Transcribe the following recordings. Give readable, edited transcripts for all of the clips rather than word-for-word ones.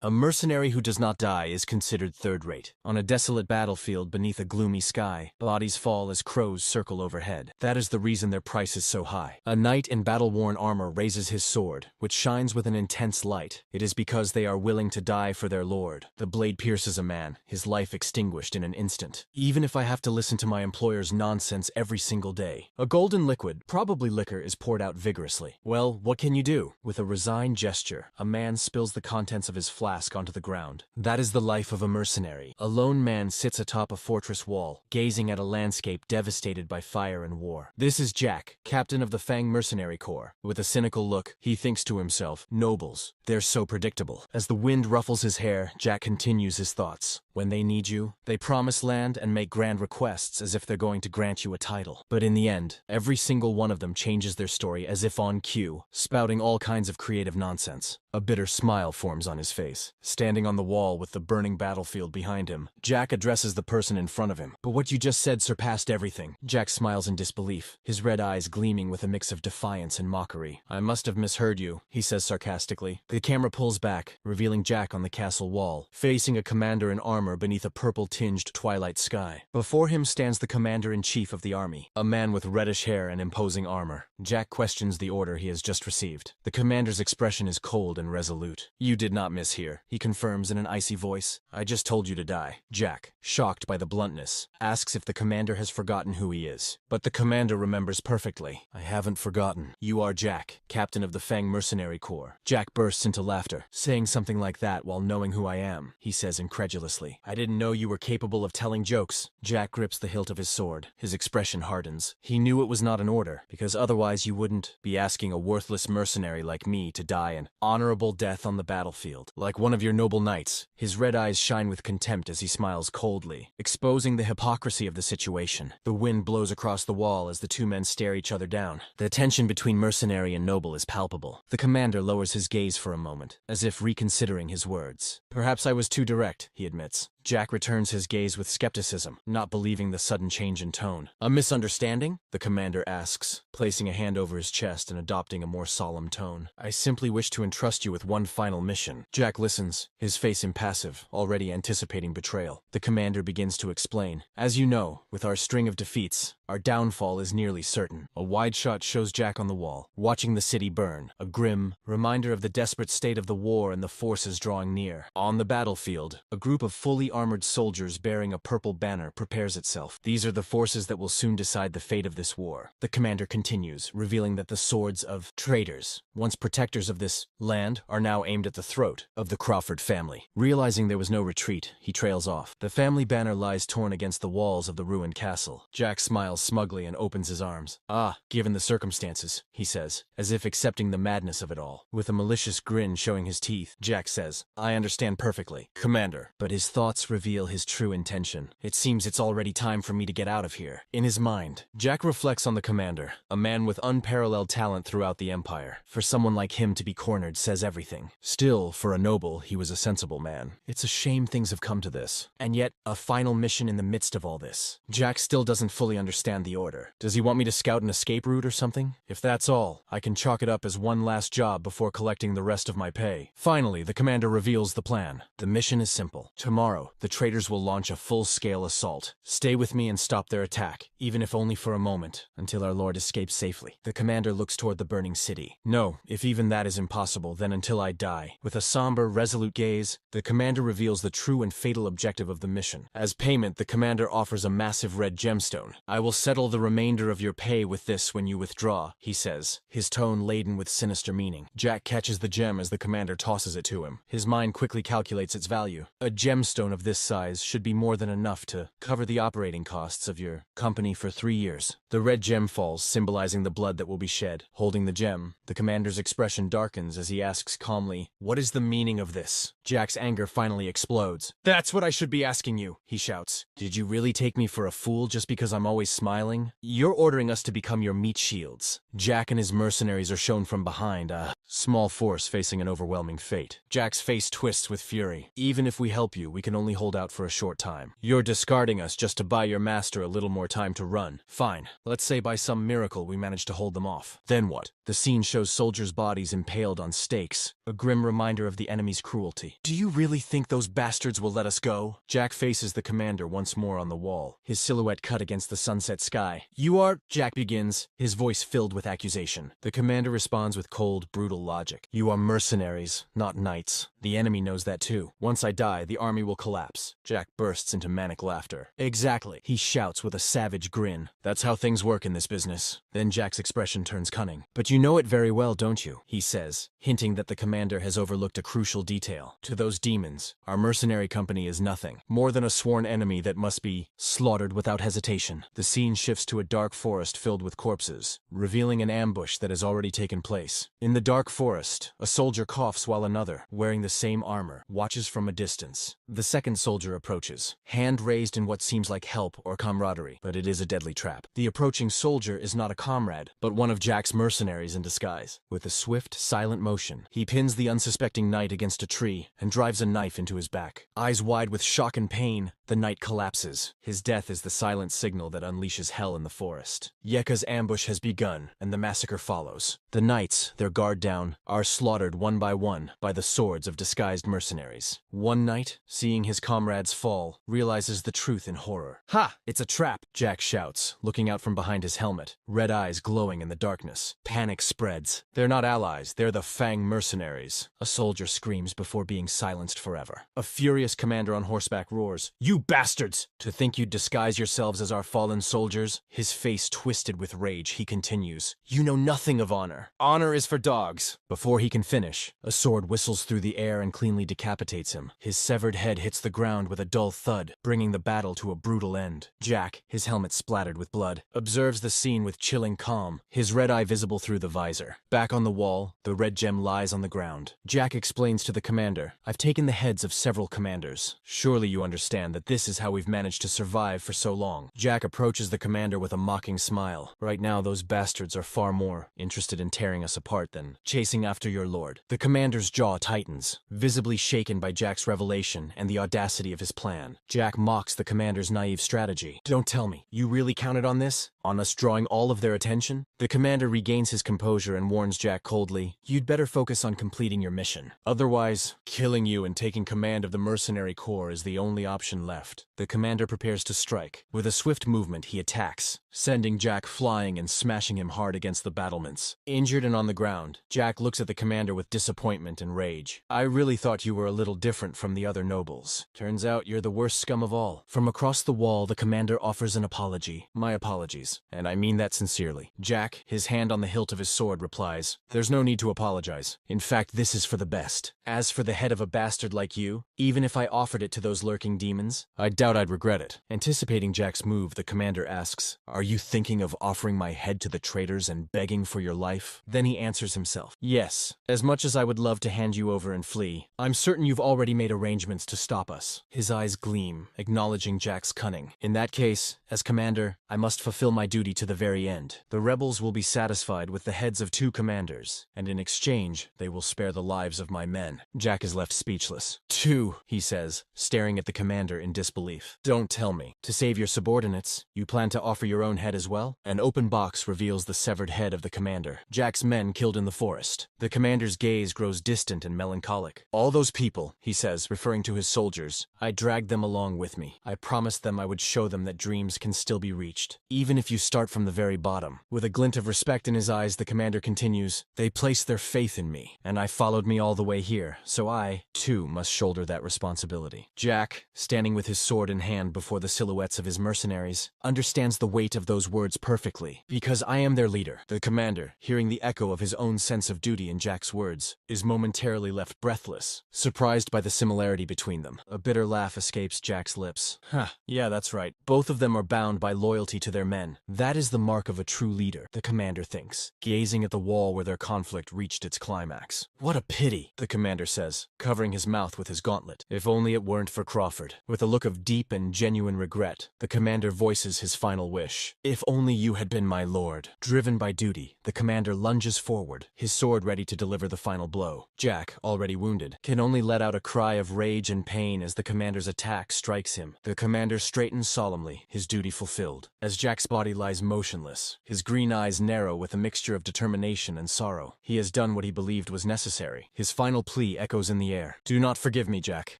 A mercenary who does not die is considered third-rate. On a desolate battlefield beneath a gloomy sky, bodies fall as crows circle overhead. That is the reason their price is so high. A knight in battle-worn armor raises his sword, which shines with an intense light. It is because they are willing to die for their lord. The blade pierces a man, his life extinguished in an instant. Even if I have to listen to my employer's nonsense every single day. A golden liquid, probably liquor, is poured out vigorously. Well, what can you do? With a resigned gesture, a man spills the contents of his flask onto the ground. That is the life of a mercenary. A lone man sits atop a fortress wall, gazing at a landscape devastated by fire and war. This is Jack, captain of the Fang Mercenary Corps. With a cynical look, he thinks to himself, nobles, they're so predictable. As the wind ruffles his hair, Jack continues his thoughts. When they need you, they promise land and make grand requests as if they're going to grant you a title. But in the end, every single one of them changes their story as if on cue, spouting all kinds of creative nonsense. A bitter smile forms on his face. Standing on the wall with the burning battlefield behind him, Jack addresses the person in front of him. But what you just said surpassed everything. Jack smiles in disbelief, his red eyes gleaming with a mix of defiance and mockery. I must have misheard you, he says sarcastically. The camera pulls back, revealing Jack on the castle wall, facing a commander in armor beneath a purple-tinged twilight sky. Before him stands the commander-in-chief of the army, a man with reddish hair and imposing armor. Jack questions the order he has just received. The commander's expression is cold and resolute. You did not mishear, he confirms in an icy voice. I just told you to die. Jack, shocked by the bluntness, asks if the commander has forgotten who he is. But the commander remembers perfectly. I haven't forgotten. You are Jack, captain of the Fang Mercenary Corps. Jack bursts into laughter, saying something like that while knowing who I am, he says incredulously. I didn't know you were capable of telling jokes. Jack grips the hilt of his sword. His expression hardens. He knew it was not an order, because otherwise you wouldn't be asking a worthless mercenary like me to die an honorable death on the battlefield, like one of your noble knights. His red eyes shine with contempt as he smiles coldly, exposing the hypocrisy of the situation. The wind blows across the wall as the two men stare each other down. The tension between mercenary and noble is palpable. The commander lowers his gaze for a moment, as if reconsidering his words. Perhaps I was too direct, he admits. Jack returns his gaze with skepticism, not believing the sudden change in tone. A misunderstanding? The commander asks, placing a hand over his chest and adopting a more solemn tone. I simply wish to entrust you with one final mission. Jack listens, his face impassive, already anticipating betrayal. The commander begins to explain. As you know, with our string of defeats, our downfall is nearly certain. A wide shot shows Jack on the wall, watching the city burn, a grim reminder of the desperate state of the war and the forces drawing near. On the battlefield, a group of fully armored soldiers bearing a purple banner prepares itself. These are the forces that will soon decide the fate of this war. The commander continues, revealing that the swords of traitors, once protectors of this land, are now aimed at the throat of the Crawford family. Realizing there was no retreat, he trails off. The family banner lies torn against the walls of the ruined castle. Jack smiles smugly and opens his arms. Ah, given the circumstances, he says, as if accepting the madness of it all. With a malicious grin showing his teeth, Jack says, I understand perfectly, Commander. But his thoughts reveal his true intention. It seems it's already time for me to get out of here. In his mind, Jack reflects on the commander, a man with unparalleled talent throughout the empire. For someone like him to be cornered says everything. Still, for a noble, he was a sensible man. It's a shame things have come to this. And yet, a final mission in the midst of all this. Jack still doesn't fully understand the order. Does he want me to scout an escape route or something? If that's all, I can chalk it up as one last job before collecting the rest of my pay. Finally, the commander reveals the plan. The mission is simple. Tomorrow, the traitors will launch a full-scale assault. Stay with me and stop their attack, even if only for a moment, until our lord escapes safely. The commander looks toward the burning city. No, if even that is impossible, then until I die. With a somber, resolute gaze, the commander reveals the true and fatal objective of the mission. As payment, the commander offers a massive red gemstone. I will settle the remainder of your pay with this when you withdraw, he says, his tone laden with sinister meaning. Jack catches the gem as the commander tosses it to him. His mind quickly calculates its value. A gemstone of this size should be more than enough to cover the operating costs of your company for 3 years. The red gem falls, symbolizing the blood that will be shed. Holding the gem, the commander's expression darkens as he asks calmly, what is the meaning of this? Jack's anger finally explodes. That's what I should be asking you, he shouts. Did you really take me for a fool just because I'm always smiling. "You're ordering us to become your meat shields." Jack and his mercenaries are shown from behind, a small force facing an overwhelming fate. Jack's face twists with fury. "Even if we help you, we can only hold out for a short time. You're discarding us just to buy your master a little more time to run. Fine, let's say by some miracle we manage to hold them off. Then what?" The scene shows soldiers' bodies impaled on stakes, a grim reminder of the enemy's cruelty. "Do you really think those bastards will let us go?" Jack faces the commander once more on the wall, his silhouette cut against the sunset sky. "You are—" Jack begins, his voice filled with accusation. The commander responds with cold, brutal logic. "You are mercenaries, not knights. The enemy knows that too. Once I die, the army will collapse." Jack bursts into manic laughter. "Exactly," he shouts with a savage grin. "That's how things work in this business." Then Jack's expression turns cunning. "But you know it very well, don't you?" he says, hinting that the commander has overlooked a crucial detail. "To those demons, our mercenary company is nothing more than a sworn enemy that must be slaughtered without hesitation." The scene shifts to a dark forest filled with corpses, revealing an ambush that has already taken place. In the dark forest, a soldier coughs while another, wearing the same armor, watches from a distance. The second soldier approaches, hand raised in what seems like help or camaraderie, but it is a deadly trap. The approaching soldier is not a comrade, but one of Jack's mercenaries in disguise. With a swift, silent motion, he pins the unsuspecting knight against a tree and drives a knife into his back. Eyes wide with shock and pain, the knight collapses. His death is the silent signal that unleashes hell in the forest. Yeka's ambush has begun, and the massacre follows. The knights, their guard down, are slaughtered one by the swords of disguised mercenaries. One knight, seeing his comrades fall, realizes the truth in horror. "Ha! It's a trap!" Jack shouts, looking out from behind his helmet, red eyes glowing in the darkness. Panic spreads. "They're not allies, they're the Fang mercenaries." A soldier screams before being silenced forever. A furious commander on horseback roars, "You bastards! To think you'd disguise yourselves as our fallen soldiers?" His face twisted with rage, he continues, "You know nothing of honor. Honor is for dogs." Before he can finish, a sword whistles through the air and cleanly decapitates him. His severed head hits the ground with a dull thud, bringing the battle to a brutal end. Jack, his helmet splattered with blood, observes the scene with chilling calm, his red eye visible through the visor. Back on the wall, the red gem lies on the ground. Jack explains to the commander, "I've taken the heads of several commanders. Surely you understand that this is how we've managed to survive for so long." Jack approaches the commander with a mocking smile. "Right now, those bastards are far more interested in tearing us apart than chasing after your lord." The commander's jaw tightens, visibly shaken by Jack's revelation and the audacity of his plan. Jack mocks the commander's naive strategy. "Don't tell me, you really counted on this? On us drawing all of their attention?" The commander regains his composure and warns Jack coldly, "You'd better focus on completing your mission. Otherwise, killing you and taking command of the mercenary corps is the only option left." The commander prepares to strike. With a swift movement, he attacks, sending Jack flying and smashing him hard against the battlements. Injured and on the ground, Jack looks at the commander with disappointment and rage. "I really thought you were a little different from the other nobles. Turns out you're the worst scum of all." From across the wall, the commander offers an apology. "My apologies, and I mean that sincerely." Jack, his hand on the hilt of his sword, replies, "There's no need to apologize. In fact, this is for the best. As for the head of a bastard like you, even if I offered it to those lurking demons, I doubt I'd regret it." Anticipating Jack's move, the commander asks, "Are you thinking of offering my head to the traitors and begging for your life?" Then he answers himself, "Yes, as much as I would love to hand you over and flee, I'm certain you've already made arrangements to stop us." His eyes gleam, acknowledging Jack's cunning. "In that case, as commander, I must fulfill my duty to the very end. The rebels will be satisfied with the heads of 2 commanders, and in exchange, they will spare the lives of my men." Jack is left speechless. "2, he says, staring at the commander in disbelief. "Don't tell me. To save your subordinates, you plan to offer your own head as well?" An open box reveals the severed head of the commander. Jack's men killed in the forest. The commander's gaze grows distant and melancholic. "All those people," he says, referring to his soldiers, "I dragged them along with me. I promised them I would show them that dreams can still be reached, even if you start from the very bottom." With a glint of respect in his eyes, the commander continues, "They placed their faith in me, and I followed me all the way here, so I, too, must shoulder that responsibility." Jack, standing with his sword in hand before the silhouettes of his mercenaries, understands the weight of those words perfectly. "Because I am their leader." The commander, hearing the echo of his own sense of duty in Jack's words, is momentarily left breathless, surprised by the similarity between them. A bitter laugh escapes Jack's lips. Yeah, that's right. Both of them are bound by loyalty to their men. That is the mark of a true leader, the commander thinks, gazing at the wall where their conflict reached its climax. "What a pity," the commander says, covering his mouth with his gauntlet. "If only it weren't for Crawford." With a look of deep and genuine regret, the commander voices his final wish. If only you had been my lord. Driven by duty, the commander lunges forward, his sword ready to deliver the final blow. Jack, already wounded, can only let out a cry of rage and pain as the commander's attack strikes him. The commander straightens solemnly, his duty fulfilled. As Jack's body lies motionless, his green eyes narrow with a mixture of determination and sorrow. He has done what he believed was necessary. His final plea echoes in the air. Do not forgive me, Jack.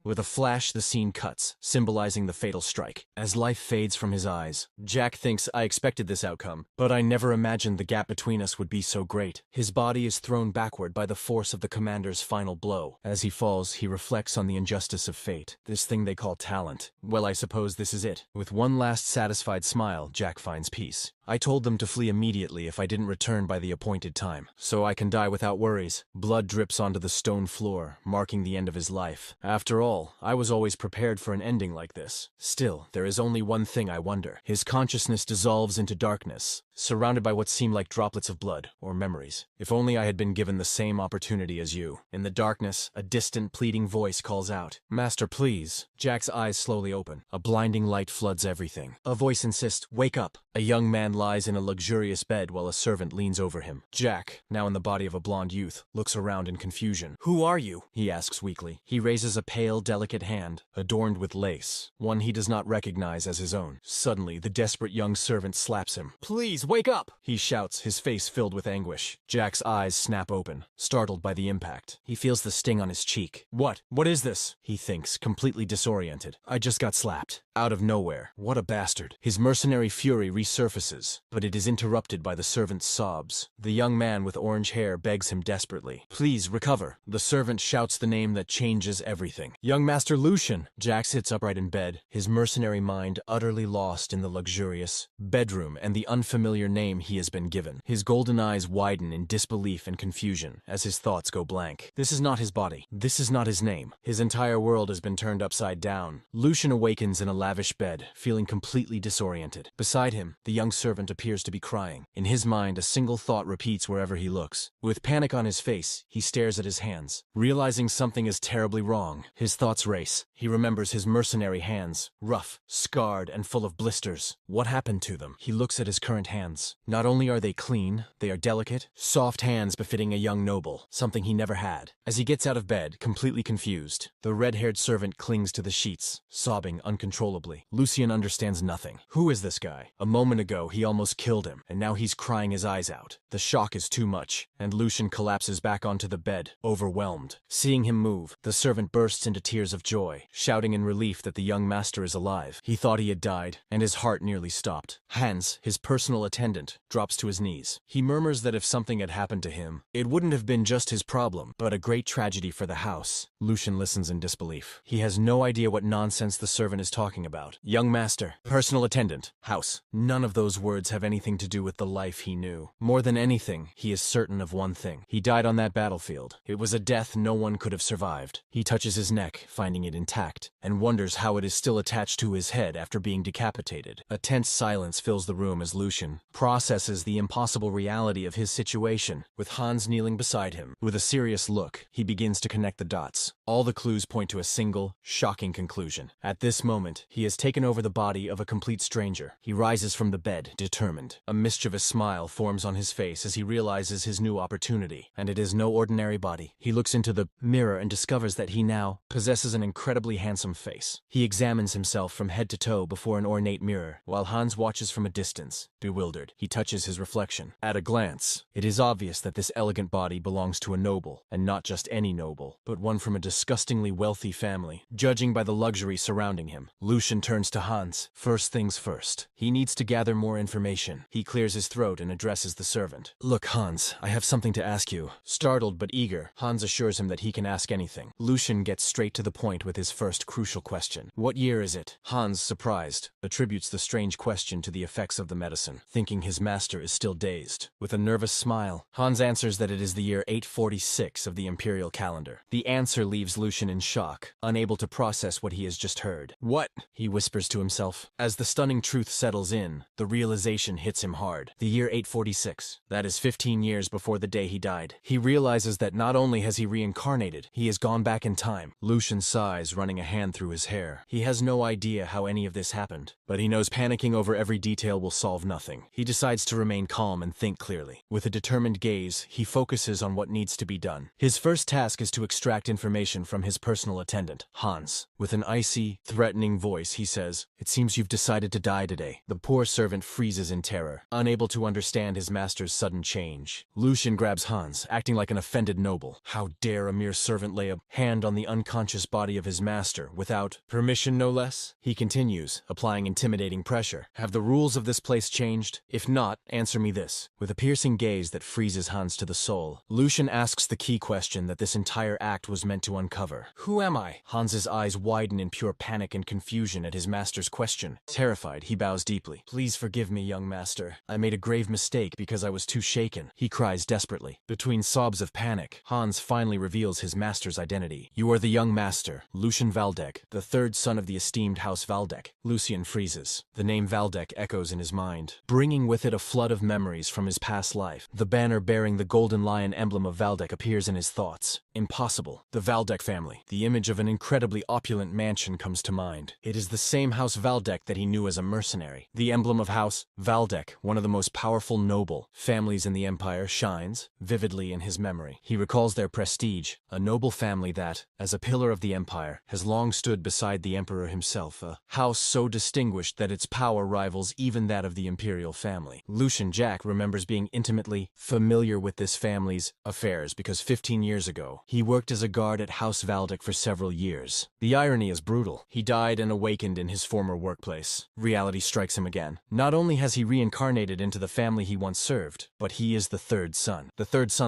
With a flash, the scene cuts, symbolizing the fatal strike. As life fades from his eyes, Jack thinks, I expected this outcome, but I never imagined the gap between us would be so great. His body is thrown backward by the force of the commander's final blow. As he falls, he reflects on the injustice of fate. This thing they call talent. Well, I suppose this is it. With one last satisfied smile, Jack finds peace. I told them to flee immediately if I didn't return by the appointed time, so I can die without worries. Blood drips onto the stone floor, marking the end of his life. After all, I was always prepared for an ending like this. Still, there is only one thing I wonder. His consciousness dissolves into darkness, surrounded by what seem like droplets of blood, or memories. If only I had been given the same opportunity as you. In the darkness, a distant, pleading voice calls out, Master, please. Jack's eyes slowly open. A blinding light floods everything. A voice insists, wake up. A young man lies in a luxurious bed while a servant leans over him. Jack, now in the body of a blonde youth, looks around in confusion. Who are you? He asks weakly. He raises a pale, delicate hand, adorned with lace, one he does not recognize as his own. Suddenly, the desperate young servant slaps him. Please, wake up! He shouts, his face filled with anguish. Jack's eyes snap open, startled by the impact. He feels the sting on his cheek. What? What is this? He thinks, completely disoriented. I just got slapped. Out of nowhere. What a bastard. His mercenary fury resurfaces, but it is interrupted by the servant's sobs. The young man with orange hair begs him desperately. Please, recover. The servant shouts the name that changes everything. Young Master Lucian! Jack sits upright in bed, his mercenary mind utterly lost in the luxurious bedroom and the unfamiliar name he has been given. His golden eyes widen in disbelief and confusion as his thoughts go blank. This is not his body. This is not his name. His entire world has been turned upside down. Lucian awakens in a lavish bed, feeling completely disoriented. Beside him, the young servant appears to be crying. In his mind, a single thought repeats wherever he looks. With panic on his face, he stares at his hands. Realizing something is terribly wrong, his thoughts race. He remembers his mercenary hands, rough, scarred, and full of blisters. What happened to them? He looks at his current hands. Not only are they clean, they are delicate, soft hands befitting a young noble, something he never had. As he gets out of bed, completely confused, the red-haired servant clings to the sheets, sobbing uncontrollably. Lucian understands nothing. Who is this guy? A moment ago, he almost killed him, and now he's crying his eyes out. The shock is too much, and Lucian collapses back onto the bed, overwhelmed. Seeing him move, the servant bursts into tears of joy, shouting in relief that the young master is alive. He thought he had died, and his heart nearly stopped. Hans, his personal attendant, drops to his knees. He murmurs that if something had happened to him, it wouldn't have been just his problem, but a great tragedy for the house. Lucian listens in disbelief. He has no idea what nonsense the servant is talking about. Young master, personal attendant, house. None of those words have anything to do with the life he knew. More than anything, he is certain of one thing. He died on that battlefield. It was a death no one could have survived. He touches his neck, finding it intact, and wonders how it is still attached to his head after being decapitated. A tense silence fills the room as Lucian processes the impossible reality of his situation, with Hans kneeling beside him. With a serious look, he begins to connect the dots. All the clues point to a single, shocking conclusion. At this moment, he has taken over the body of a complete stranger. He rises from the bed, determined. A mischievous smile forms on his face as he realizes his new opportunity, and it is no ordinary body. He looks into the mirror and discovers that he now possesses an incredibly handsome face. He examines himself from head to toe before an ornate mirror, while Hans watches from a distance, bewildered. He touches his reflection. At a glance, it is obvious that this elegant body belongs to a noble, and not just any noble, but one from a disgustingly wealthy family, judging by the luxury surrounding him. Lucian turns to Hans. First things first. He needs to gather more information. He clears his throat and addresses the servant. Look, Hans, I have something to ask you. Startled but eager, Hans assures him that he can ask anything. Lucian gets straight to the point with his first crucial question. What year is it? Hans, surprised, attributes the strange question to the effects of the medicine, thinking his master is still dazed. With a nervous smile, Hans answers that it is the year 846 of the imperial calendar. The answer leaves leaves Lucian in shock, unable to process what he has just heard. "What?" he whispers to himself. As the stunning truth settles in, the realization hits him hard. The year 846. That is 15 years before the day he died. He realizes that not only has he reincarnated, he has gone back in time. Lucian sighs, running a hand through his hair. He has no idea how any of this happened, but he knows panicking over every detail will solve nothing. He decides to remain calm and think clearly. With a determined gaze, he focuses on what needs to be done. His first task is to extract information from his personal attendant, Hans. With an icy, threatening voice, he says, "It seems you've decided to die today." The poor servant freezes in terror, unable to understand his master's sudden change. Lucian grabs Hans, acting like an offended noble. How dare a mere servant lay a hand on the unconscious body of his master without permission, no less? He continues, applying intimidating pressure. "Have the rules of this place changed? If not, answer me this." With a piercing gaze that freezes Hans to the soul, Lucian asks the key question that this entire act was meant to uncover. "Who am I?" Hans's eyes widen in pure panic and confusion at his master's question. Terrified, he bows deeply. "Please forgive me, young master. I made a grave mistake because I was too shaken," he cries desperately. Between sobs of panic, Hans finally reveals his master's identity. "You are the young master, Lucian Waldeck, the third son of the esteemed House Waldeck." Lucian freezes. The name Waldeck echoes in his mind, bringing with it a flood of memories from his past life. The banner bearing the golden lion emblem of Waldeck appears in his thoughts. Impossible. The Waldeck family. The image of an incredibly opulent mansion comes to mind. It is the same House Waldeck that he knew as a mercenary. The emblem of House Waldeck, one of the most powerful noble families in the empire, shines vividly in his memory. He recalls their prestige, a noble family that, as a pillar of the empire, has long stood beside the emperor himself, a house so distinguished that its power rivals even that of the imperial family. Lucian Jack remembers being intimately familiar with this family's affairs because 15 years ago, he worked as a guard at House Waldeck for several years. The irony is brutal. He died and awakened in his former workplace. Reality strikes him again. Not only has he reincarnated into the family he once served, but he is the third son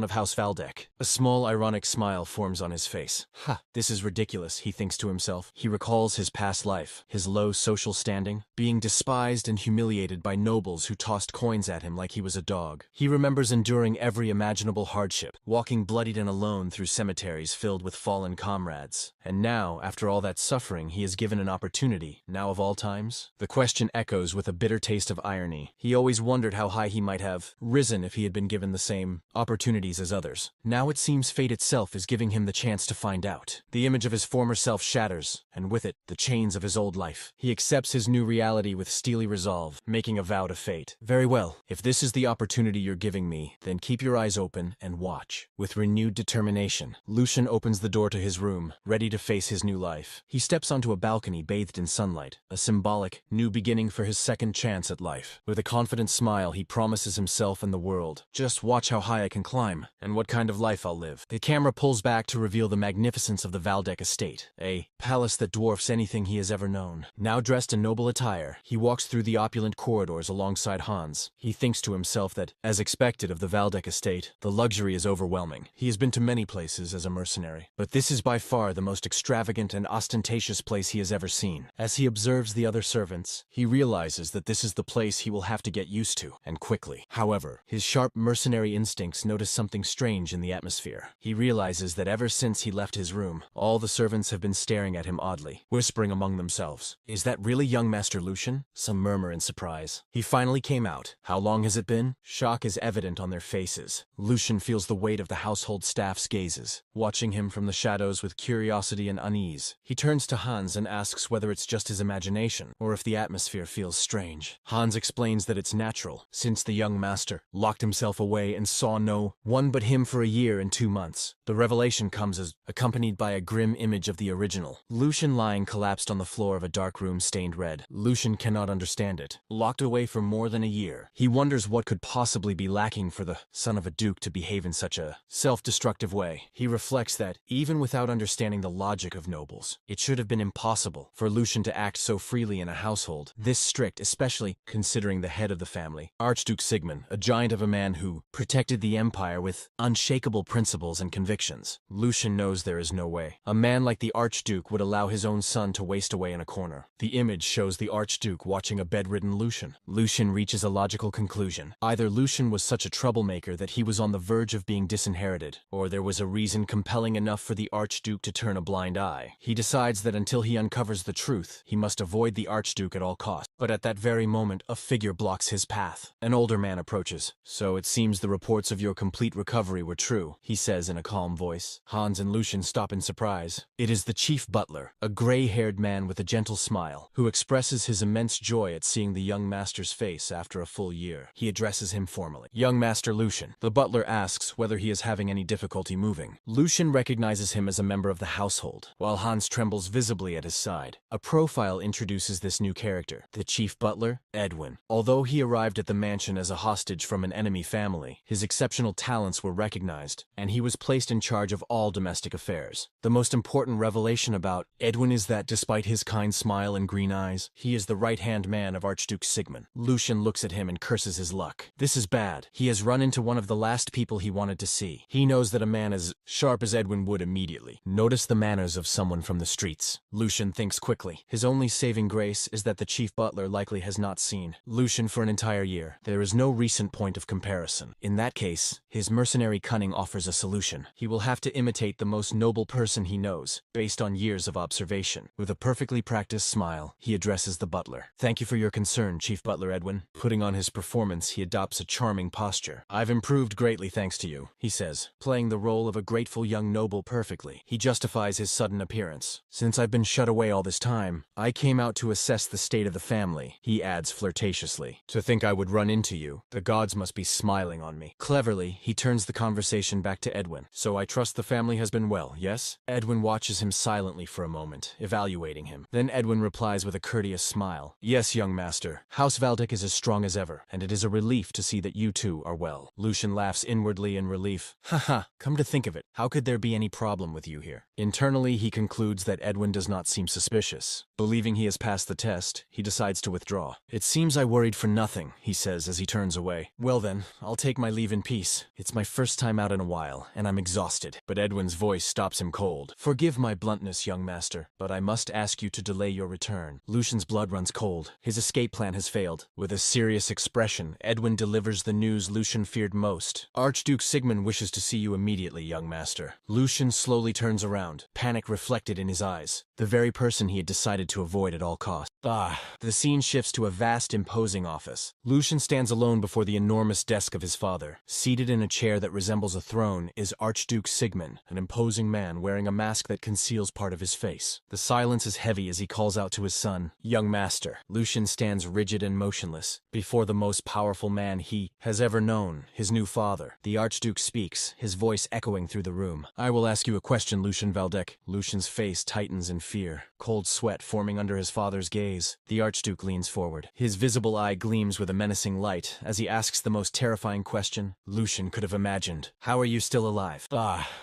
of House Waldeck. A small ironic smile forms on his face. This is ridiculous, he thinks to himself. He recalls his past life, his low social standing, being despised and humiliated by nobles who tossed coins at him like he was a dog. He remembers enduring every imaginable hardship, walking bloodied and alone through cemeteries filled with fallen comrades. And now, after all that suffering, he is given an opportunity, now of all times? The question echoes with a bitter taste of irony. He always wondered how high he might have risen if he had been given the same opportunities as others. Now it seems fate itself is giving him the chance to find out. The image of his former self shatters, and with it, the chains of his old life. He accepts his new reality with steely resolve, making a vow to fate. "Very well, if this is the opportunity you're giving me, then keep your eyes open and watch." With renewed determination, Lucian opens the door to his room, ready to face his new life. He steps onto a balcony bathed in sunlight, a symbolic new beginning for his second chance at life. With a confident smile, he promises himself and the world, "Just watch how high I can climb, and what kind of life I'll live." The camera pulls back to reveal the magnificence of the Waldeck estate, a palace that dwarfs anything he has ever known. Now dressed in noble attire, he walks through the opulent corridors alongside Hans. He thinks to himself that, as expected of the Waldeck estate, the luxury is overwhelming. He has been to many places as a mercenary, but this is by far the most extravagant and ostentatious place he has ever seen. As he observes the other servants, he realizes that this is the place he will have to get used to, and quickly. However, his sharp mercenary instincts notice something strange in the atmosphere. He realizes that ever since he left his room, all the servants have been staring at him oddly, whispering among themselves. "Is that really young Master Lucian?" Some murmur in surprise. He finally came out. "How long has it been?" Shock is evident on their faces. Lucian feels the weight of the household staff's gazes, watching him from the shadows with curiosity and unease. He turns to Hans and asks whether it's just his imagination, or if the atmosphere feels strange. Hans explains that it's natural, since the young master locked himself away and saw no one but him for a year and 2 months. The revelation comes as accompanied by a grim image of the original. Lucian lying collapsed on the floor of a dark room stained red. Lucian cannot understand it. Locked away for more than a year. He wonders what could possibly be lacking for the son of a duke to behave in such a self-destructive way. He reflects that, even without understanding the logic of nobles, it should have been impossible for Lucian to act so freely in a household this strict, especially considering the head of the family, Archduke Sigmund, a giant of a man who protected the empire with unshakable principles and convictions. convictions. Lucian knows there is no way. A man like the Archduke would allow his own son to waste away in a corner. The image shows the Archduke watching a bedridden Lucian. Lucian reaches a logical conclusion. Either Lucian was such a troublemaker that he was on the verge of being disinherited, or there was a reason compelling enough for the Archduke to turn a blind eye. He decides that until he uncovers the truth, he must avoid the Archduke at all costs. But at that very moment, a figure blocks his path. An older man approaches. "So it seems the reports of your complete recovery were true," he says in a calm voice. Hans and Lucian stop in surprise. It is the chief butler, a gray-haired man with a gentle smile, who expresses his immense joy at seeing the young master's face after a full year. He addresses him formally. "Young Master Lucian." The butler asks whether he is having any difficulty moving. Lucian recognizes him as a member of the household, while Hans trembles visibly at his side. A profile introduces this new character, the chief butler, Edwin. Although he arrived at the mansion as a hostage from an enemy family, his exceptional talents were recognized, and he was placed in charge of all domestic affairs. The most important revelation about Edwin is that despite his kind smile and green eyes, he is the right-hand man of Archduke Sigmund. Lucian looks at him and curses his luck. This is bad. He has run into one of the last people he wanted to see. He knows that a man as sharp as Edwin would immediately notice the manners of someone from the streets. Lucian thinks quickly. His only saving grace is that the chief butler likely has not seen Lucian for an entire year. There is no recent point of comparison. In that case, his mercenary cunning offers a solution. He will have to imitate the most noble person he knows, based on years of observation. With a perfectly practiced smile, he addresses the butler. "Thank you for your concern, Chief Butler Edwin." Putting on his performance, he adopts a charming posture. "I've improved greatly thanks to you," he says, playing the role of a grateful young noble perfectly. He justifies his sudden appearance. "Since I've been shut away all this time, I came out to assess the state of the family," he adds flirtatiously. "To think I would run into you. The gods must be smiling on me." Cleverly, he turns the conversation back to Edwin. "So I trust the family has been well, yes?" Edwin watches him silently for a moment, evaluating him. Then Edwin replies with a courteous smile. "Yes, young master. House Valdek is as strong as ever, and it is a relief to see that you two are well." Lucian laughs inwardly in relief. "Haha, come to think of it, how could there be any problem with you here?" Internally, he concludes that Edwin does not seem suspicious. Believing he has passed the test, he decides to withdraw. "It seems I worried for nothing," he says as he turns away. "Well then, I'll take my leave in peace. It's my first time out in a while, and I'm exhausted." But Edwin's voice stops him cold. "Forgive my bluntness, young master, but I must ask you to delay your return." Lucian's blood runs cold. His escape plan has failed. With a serious expression, Edwin delivers the news Lucian feared most. "Archduke Sigmund wishes to see you immediately, young master." Lucian slowly turns around, panic reflected in his eyes. The very person he had decided to avoid at all costs. The scene shifts to a vast, imposing office. Lucian stands alone before the enormous desk of his father. Seated in a chair that resembles a throne is Archduke Sigmund, an imposing man wearing a mask that conceals part of his face. The silence is heavy as he calls out to his son, "Young master." Lucian stands rigid and motionless, before the most powerful man he has ever known, his new father. The Archduke speaks, his voice echoing through the room. "I will ask you a question, Lucian Valdek." Lucian's face tightens in fear, cold sweat forming under his father's gaze. The Archduke leans forward. His visible eye gleams with a menacing light as he asks the most terrifying question Lucian could have imagined. "How are you still alive?"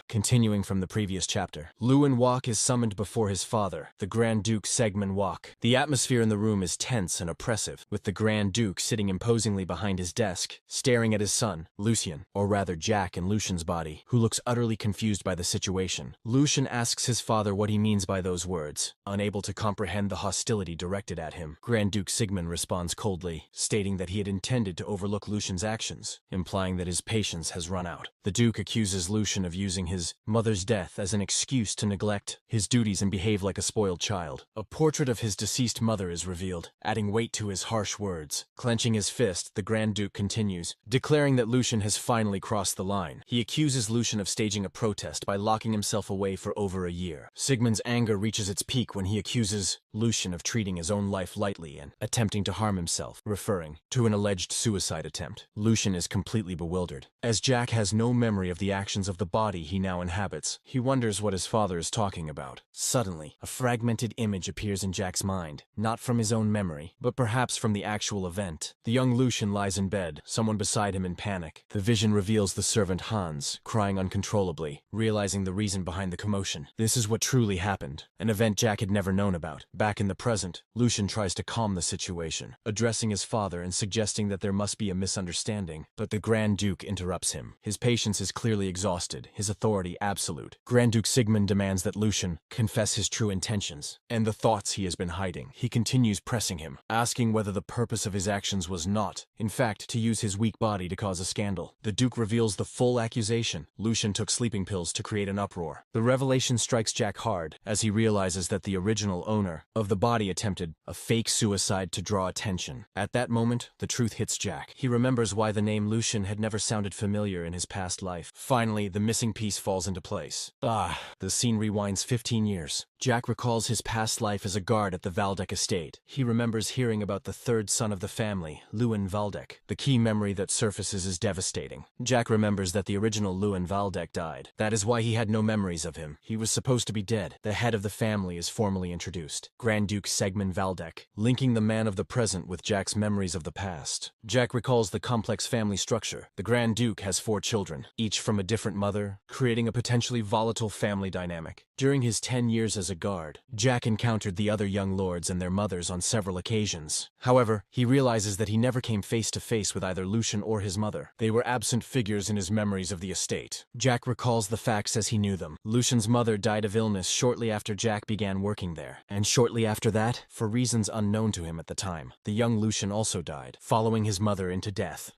Continuing from the previous chapter. Lewin Wok is summoned before his father, the Grand Duke Segmund Wok. The atmosphere in the room is tense and oppressive, with the Grand Duke sitting imposingly behind his desk, staring at his son, Lucian, or rather Jack in Lucian's body, who looks utterly confused by the situation. Lucian asks his father what he means by those words, unable to comprehend the hostility directed at him. Grand Duke Sigmund responds coldly, stating that he had intended to overlook Lucian's actions, implying that his patience has run out. The Duke accuses Lucian of using his mother's death as an excuse to neglect his duties and behave like a spoiled child. A portrait of his deceased mother is revealed, adding weight to his harsh words. Clenching his fist, the Grand Duke continues, declaring that Lucian has finally crossed the line. He accuses Lucian of staging a protest by locking himself away for over a year. Sigmund's anger reaches its peak when he accuses Lucian of treating his own life lightly and attempting to harm himself, referring to an alleged suicide attempt. Lucian is completely bewildered. As Jack has no memory of the actions of the body he now inhabits, he wonders what his father is talking about. Suddenly, a fragmented image appears in Jack's mind, not from his own memory, but perhaps from the actual event. The young Lucian lies in bed, someone beside him in panic. The vision reveals the servant Hans, crying uncontrollably, realizing the reason behind the commotion. This is what truly happened, an event Jack had never known about. Back in the present, Lucian tries to calm the situation, addressing his father and suggesting that there must be a misunderstanding, but the Grand Duke interrupts him. His patience is clearly exhausted. unlimited, his authority absolute. Grand Duke Sigmund demands that Lucian confess his true intentions and the thoughts he has been hiding. He continues pressing him, asking whether the purpose of his actions was not, in fact, to use his weak body to cause a scandal. The Duke reveals the full accusation. Lucian took sleeping pills to create an uproar. The revelation strikes Jack hard as he realizes that the original owner of the body attempted a fake suicide to draw attention. At that moment, the truth hits Jack. He remembers why the name Lucian had never sounded familiar in his past life. Finally, the missing piece falls into place. The scene rewinds 15 years. Jack recalls his past life as a guard at the Valdek estate. He remembers hearing about the third son of the family, Lewin Valdek. The key memory that surfaces is devastating. Jack remembers that the original Lewin Valdek died. That is why he had no memories of him. He was supposed to be dead. The head of the family is formally introduced, Grand Duke Sigmund Valdek, linking the man of the present with Jack's memories of the past. Jack recalls the complex family structure. The Grand Duke has 4 children, each from a different mother, creating a potentially volatile family dynamic. During his 10 years as a guard, Jack encountered the other young lords and their mothers on several occasions. However, he realizes that he never came face to face with either Lucian or his mother. They were absent figures in his memories of the estate. Jack recalls the facts as he knew them. Lucian's mother died of illness shortly after Jack began working there, and shortly after that, for reasons unknown to him at the time, the young Lucian also died, following his mother into death.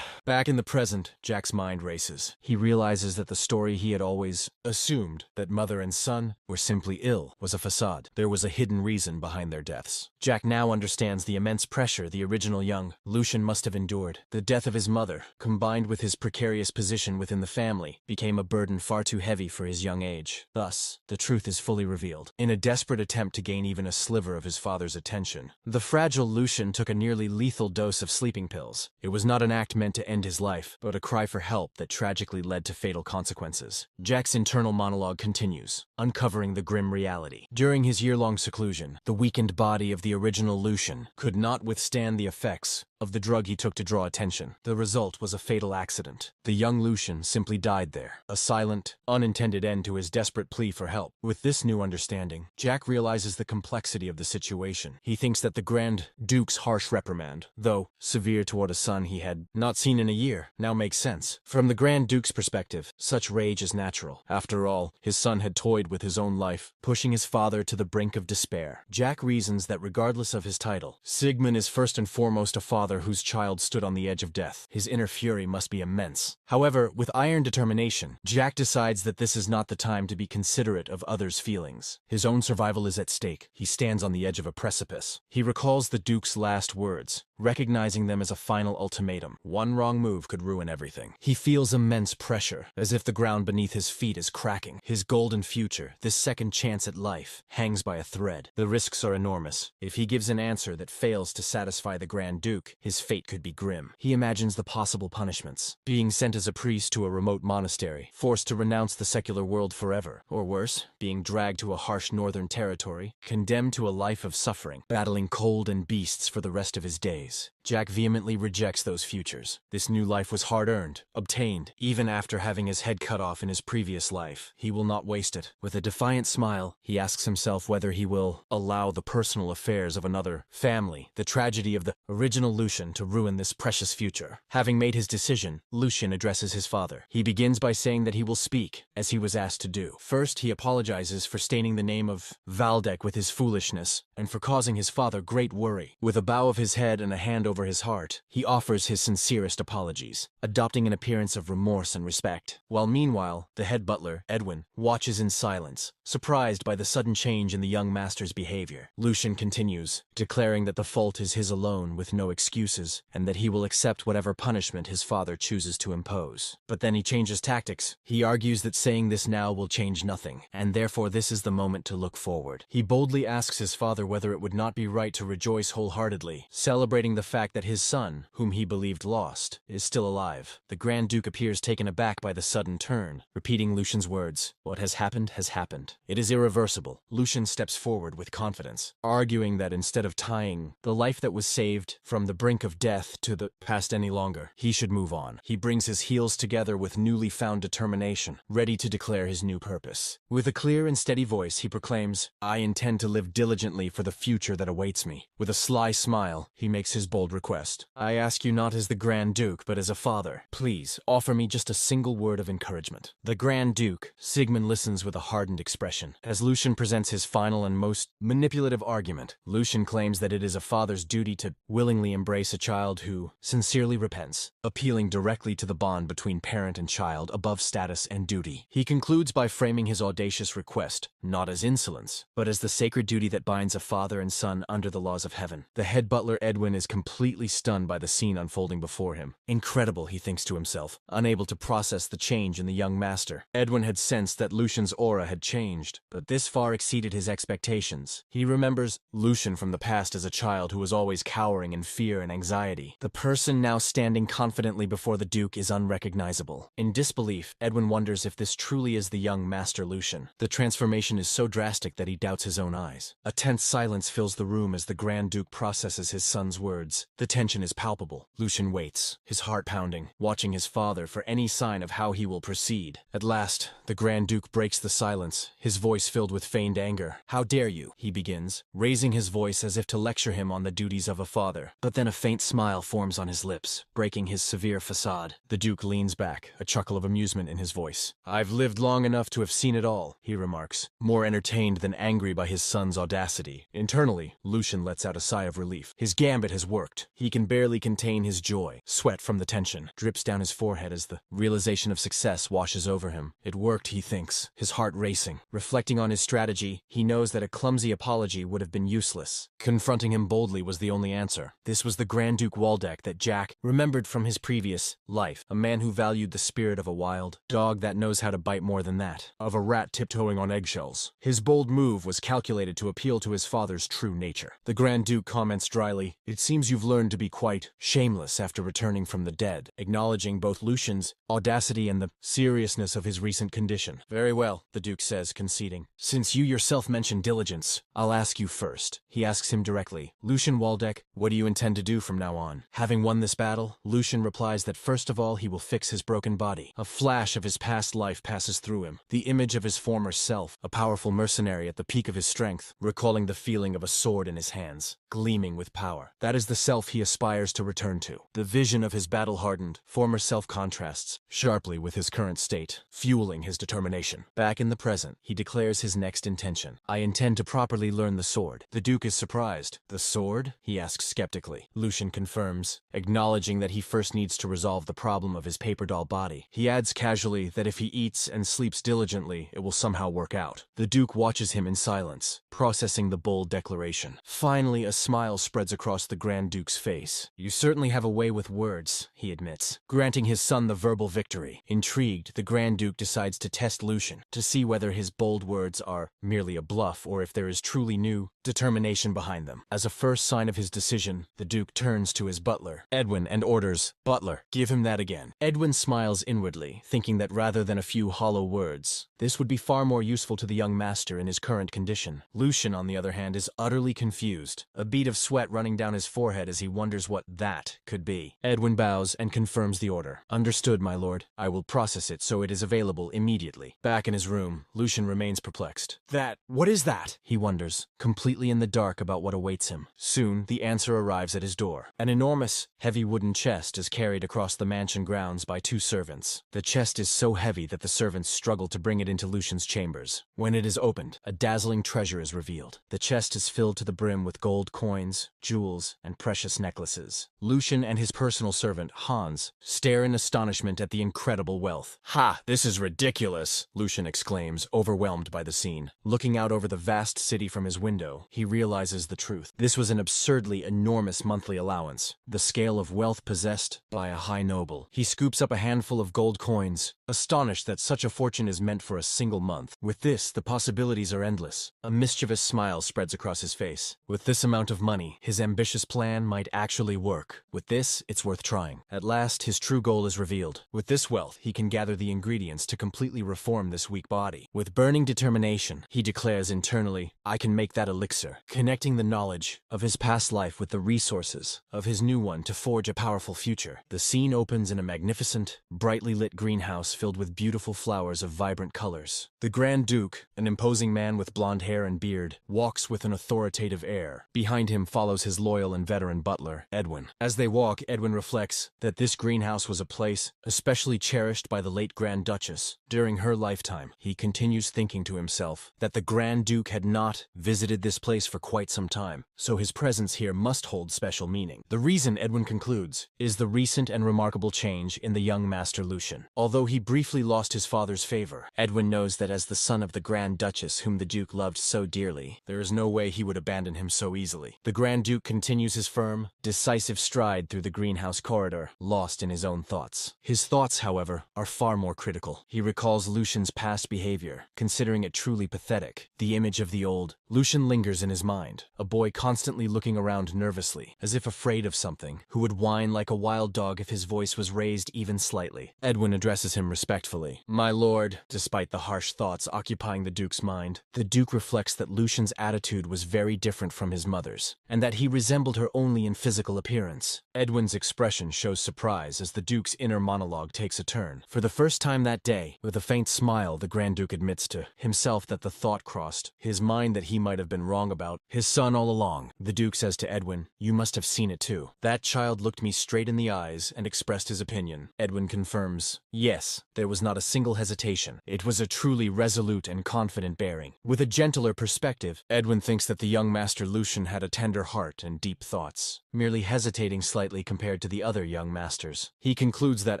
Back in the present, Jack's mind races. He realizes that the story he had always assumed, that mother and son were simply ill, was a facade. There was a hidden reason behind their deaths. Jack now understands the immense pressure the original young Lucian must have endured. The death of his mother, combined with his precarious position within the family, became a burden far too heavy for his young age. Thus, the truth is fully revealed. In a desperate attempt to gain even a sliver of his father's attention, the fragile Lucian took a nearly lethal dose of sleeping pills. It was not an act meant to end his life, but a cry for help that tragically led to fatal consequences. Jack's internal monologue continues, uncovering the grim reality. During his year-long seclusion, the weakened body of the original Lucian could not withstand the effects of the drug he took to draw attention. The result was a fatal accident. The young Lucian simply died there, a silent, unintended end to his desperate plea for help. With this new understanding, Jack realizes the complexity of the situation. He thinks that the Grand Duke's harsh reprimand, though severe toward a son he had not seen in a year, now makes sense. From the Grand Duke's perspective, such rage is natural. After all, his son had toyed with his own life, pushing his father to the brink of despair. Jack reasons that regardless of his title, Sigmund is first and foremost a father whose child stood on the edge of death. His inner fury must be immense. However, with iron determination, Jack decides that this is not the time to be considerate of others' feelings. His own survival is at stake. He stands on the edge of a precipice. He recalls the Duke's last words, recognizing them as a final ultimatum. One wrong move could ruin everything. He feels immense pressure, as if the ground beneath his feet is cracking. His golden future, this second chance at life, hangs by a thread. The risks are enormous. If he gives an answer that fails to satisfy the Grand Duke, his fate could be grim. He imagines the possible punishments: being sent as a priest to a remote monastery, forced to renounce the secular world forever, or worse, being dragged to a harsh northern territory, condemned to a life of suffering, battling cold and beasts for the rest of his days. Jack vehemently rejects those futures. This new life was hard-earned, obtained, even after having his head cut off in his previous life. He will not waste it. With a defiant smile, he asks himself whether he will allow the personal affairs of another family, the tragedy of the original Lucian, to ruin this precious future. Having made his decision, Lucian addresses his father. He begins by saying that he will speak, as he was asked to do. First, he apologizes for staining the name of Valdek with his foolishness, and for causing his father great worry. With a bow of his head and a hand over his heart, he offers his sincerest apologies, adopting an appearance of remorse and respect. While meanwhile, the head butler, Edwin, watches in silence, surprised by the sudden change in the young master's behavior. Lucian continues, declaring that the fault is his alone with no excuses, and that he will accept whatever punishment his father chooses to impose. But then he changes tactics. He argues that saying this now will change nothing, and therefore this is the moment to look forward. He boldly asks his father whether it would not be right to rejoice wholeheartedly, celebrating the fact that his son, whom he believed lost, is still alive. The Grand Duke appears taken aback by the sudden turn, repeating Lucian's words, "What has happened has happened. It is irreversible." Lucian steps forward with confidence, arguing that instead of tying the life that was saved from the brink of death to the past any longer, he should move on. He brings his heels together with newly found determination, ready to declare his new purpose. With a clear and steady voice, he proclaims, "I intend to live diligently for the future that awaits me." With a sly smile, he makes his bold request. I ask you not as the Grand Duke, but as a father. Please, offer me just a single word of encouragement. The Grand Duke, Sigmund listens with a hardened expression. As Lucian presents his final and most manipulative argument, Lucian claims that it is a father's duty to willingly embrace a child who sincerely repents, appealing directly to the bond between parent and child above status and duty. He concludes by framing his audacious request, not as insolence, but as the sacred duty that binds a father and son under the laws of heaven. The head butler Edwin is completely stunned by the scene unfolding before him. Incredible, he thinks to himself, unable to process the change in the young master. Edwin had sensed that Lucian's aura had changed, but this far exceeded his expectations. He remembers Lucian from the past as a child who was always cowering in fear and anxiety. The person now standing confidently before the Duke is unrecognizable. In disbelief, Edwin wonders if this truly is the young Master Lucian. The transformation is so drastic that he doubts his own eyes. A tense silence fills the room as the Grand Duke processes his son's words. The tension is palpable. Lucian waits, his heart pounding, watching his father for any sign of how he will proceed. At last, the Grand Duke breaks the silence, his voice filled with feigned anger. "How dare you?" he begins, raising his voice as if to lecture him on the duties of a father. But then a faint smile forms on his lips, breaking his severe facade. The Duke leans back, a chuckle of amusement in his voice. "I've lived long enough to have seen it all," he remarks, more entertained than angry by his son's audacity. Internally, Lucian lets out a sigh of relief. His gambit has worked. He can barely contain his joy. Sweat from the tension drips down his forehead as the realization of success washes over him. It worked, he thinks, his heart racing. Reflecting on his strategy, he knows that a clumsy apology would have been useless. Confronting him boldly was the only answer. This was the Grand Duke Waldeck that Jack remembered from his previous life, a man who valued the spirit of a wild dog that knows how to bite more than that, of a rat tiptoeing on eggshells. His bold move was calculated to appeal to his father's true nature. The Grand Duke comments dryly, "It seems you've learned to be quite shameless after returning from the dead," acknowledging both Lucian's audacity and the seriousness of his recent condition. "Very well," the Duke says, conceding. "Since you yourself mentioned diligence, I'll ask you first." He asks him directly, "Lucian Waldeck, what do you intend to do from now on?" Having won this battle, Lucian replies that first of all he will fix his broken body. A flash of his past life passes through him, the image of his former self, a powerful mercenary at the peak of his strength, recalling the feeling of a sword in his hands, gleaming with power. That is the self he aspires to return to. The vision of his battle-hardened, former self contrasts sharply with his current state, fueling his determination. Back in the present, he declares his next intention. "I intend to properly learn the sword." The Duke is surprised. "The sword?" he asks skeptically. Lucian confirms, acknowledging that he first needs to resolve the problem of his paper doll body. He adds casually that if he eats and sleeps diligently, it will somehow work out. The Duke watches him in silence, processing the bold declaration. Finally, a smile spreads across the Grand Duke's face. "You certainly have a way with words," he admits, granting his son the verbal victory. Intrigued, the Grand Duke decides to test Lucian, to see whether his bold words are merely a bluff or if there is truly new determination behind them. As a first sign of his decision, the Duke turns to his butler, Edwin, and orders, "Butler, give him that again." Edwin smiles inwardly, thinking that rather than a few hollow words, this would be far more useful to the young master in his current condition. Lucian, on the other hand, is utterly confused, a bead of sweat running down his forehead as he wonders what that could be. Edwin bows and confirms the order. "Understood, my lord. I will process it so it is available immediately." Back in his room, Lucian remains perplexed. What is that?" he wonders, completely in the dark about what awaits him. Soon, the answer arrives at his door. An enormous, heavy wooden chest is carried across the mansion grounds by two servants. The chest is so heavy that the servants struggle to bring it into Lucian's chambers. When it is opened, a dazzling treasure is revealed. The chest is filled to the brim with gold coins, jewels, and precious necklaces. Lucian and his personal servant, Hans, stare in astonishment at the incredible wealth. "Ha! This is ridiculous!" Lucian exclaims, overwhelmed by the scene. Looking out over the vast city from his window, he realizes the truth. This was an absurdly enormous monthly allowance, the scale of wealth possessed by a high noble. He scoops up a handful of gold coins, astonished that such a fortune is meant for a single month. With this, the possibilities are endless. A mischievous smile spreads across his face. With this amount of money, his ambitious plan might actually work. With this, it's worth trying. At last, his true goal is revealed. With this wealth, he can gather the ingredients to completely reform this weak body. With burning determination, he declares internally, "I can make that elixir," connecting the knowledge of his past life with the resources of his new one to forge a powerful future. The scene opens in a magnificent, brightly lit greenhouse filled with beautiful flowers of vibrant colors. The Grand Duke, an imposing man with blonde hair and beard, walks with an authoritative air. Behind him follows his loyal and and veteran butler, Edwin. As they walk, Edwin reflects that this greenhouse was a place especially cherished by the late Grand Duchess during her lifetime. He continues thinking to himself that the Grand Duke had not visited this place for quite some time, so his presence here must hold special meaning. The reason, Edwin concludes, is the recent and remarkable change in the young Master Lucian. Although he briefly lost his father's favor, Edwin knows that as the son of the Grand Duchess whom the Duke loved so dearly, there is no way he would abandon him so easily. The Grand Duke continues his firm, decisive stride through the greenhouse corridor, lost in his own thoughts. His thoughts, however, are far more critical. He recalls Lucian's past behavior, considering it truly pathetic. The image of the old Lucian lingers in his mind, a boy constantly looking around nervously, as if afraid of something, who would whine like a wild dog if his voice was raised even slightly. Edwin addresses him respectfully. "My lord," despite the harsh thoughts occupying the Duke's mind. The Duke reflects that Lucian's attitude was very different from his mother's, and that he resembled her only in physical appearance. Edwin's expression shows surprise as the Duke's inner monologue takes a turn. For the first time that day, with a faint smile, the Grand Duke admits to himself that the thought crossed his mind that he might have been wrong about his son all along. The Duke says to Edwin, "You must have seen it too. That child looked me straight in the eyes and expressed his opinion." Edwin confirms, "Yes, there was not a single hesitation. It was a truly resolute and confident bearing." With a gentler perspective, Edwin thinks that the young Master Lucian had a tender heart and deep thoughts, merely hesitating slightly compared to the other young masters. He concludes that,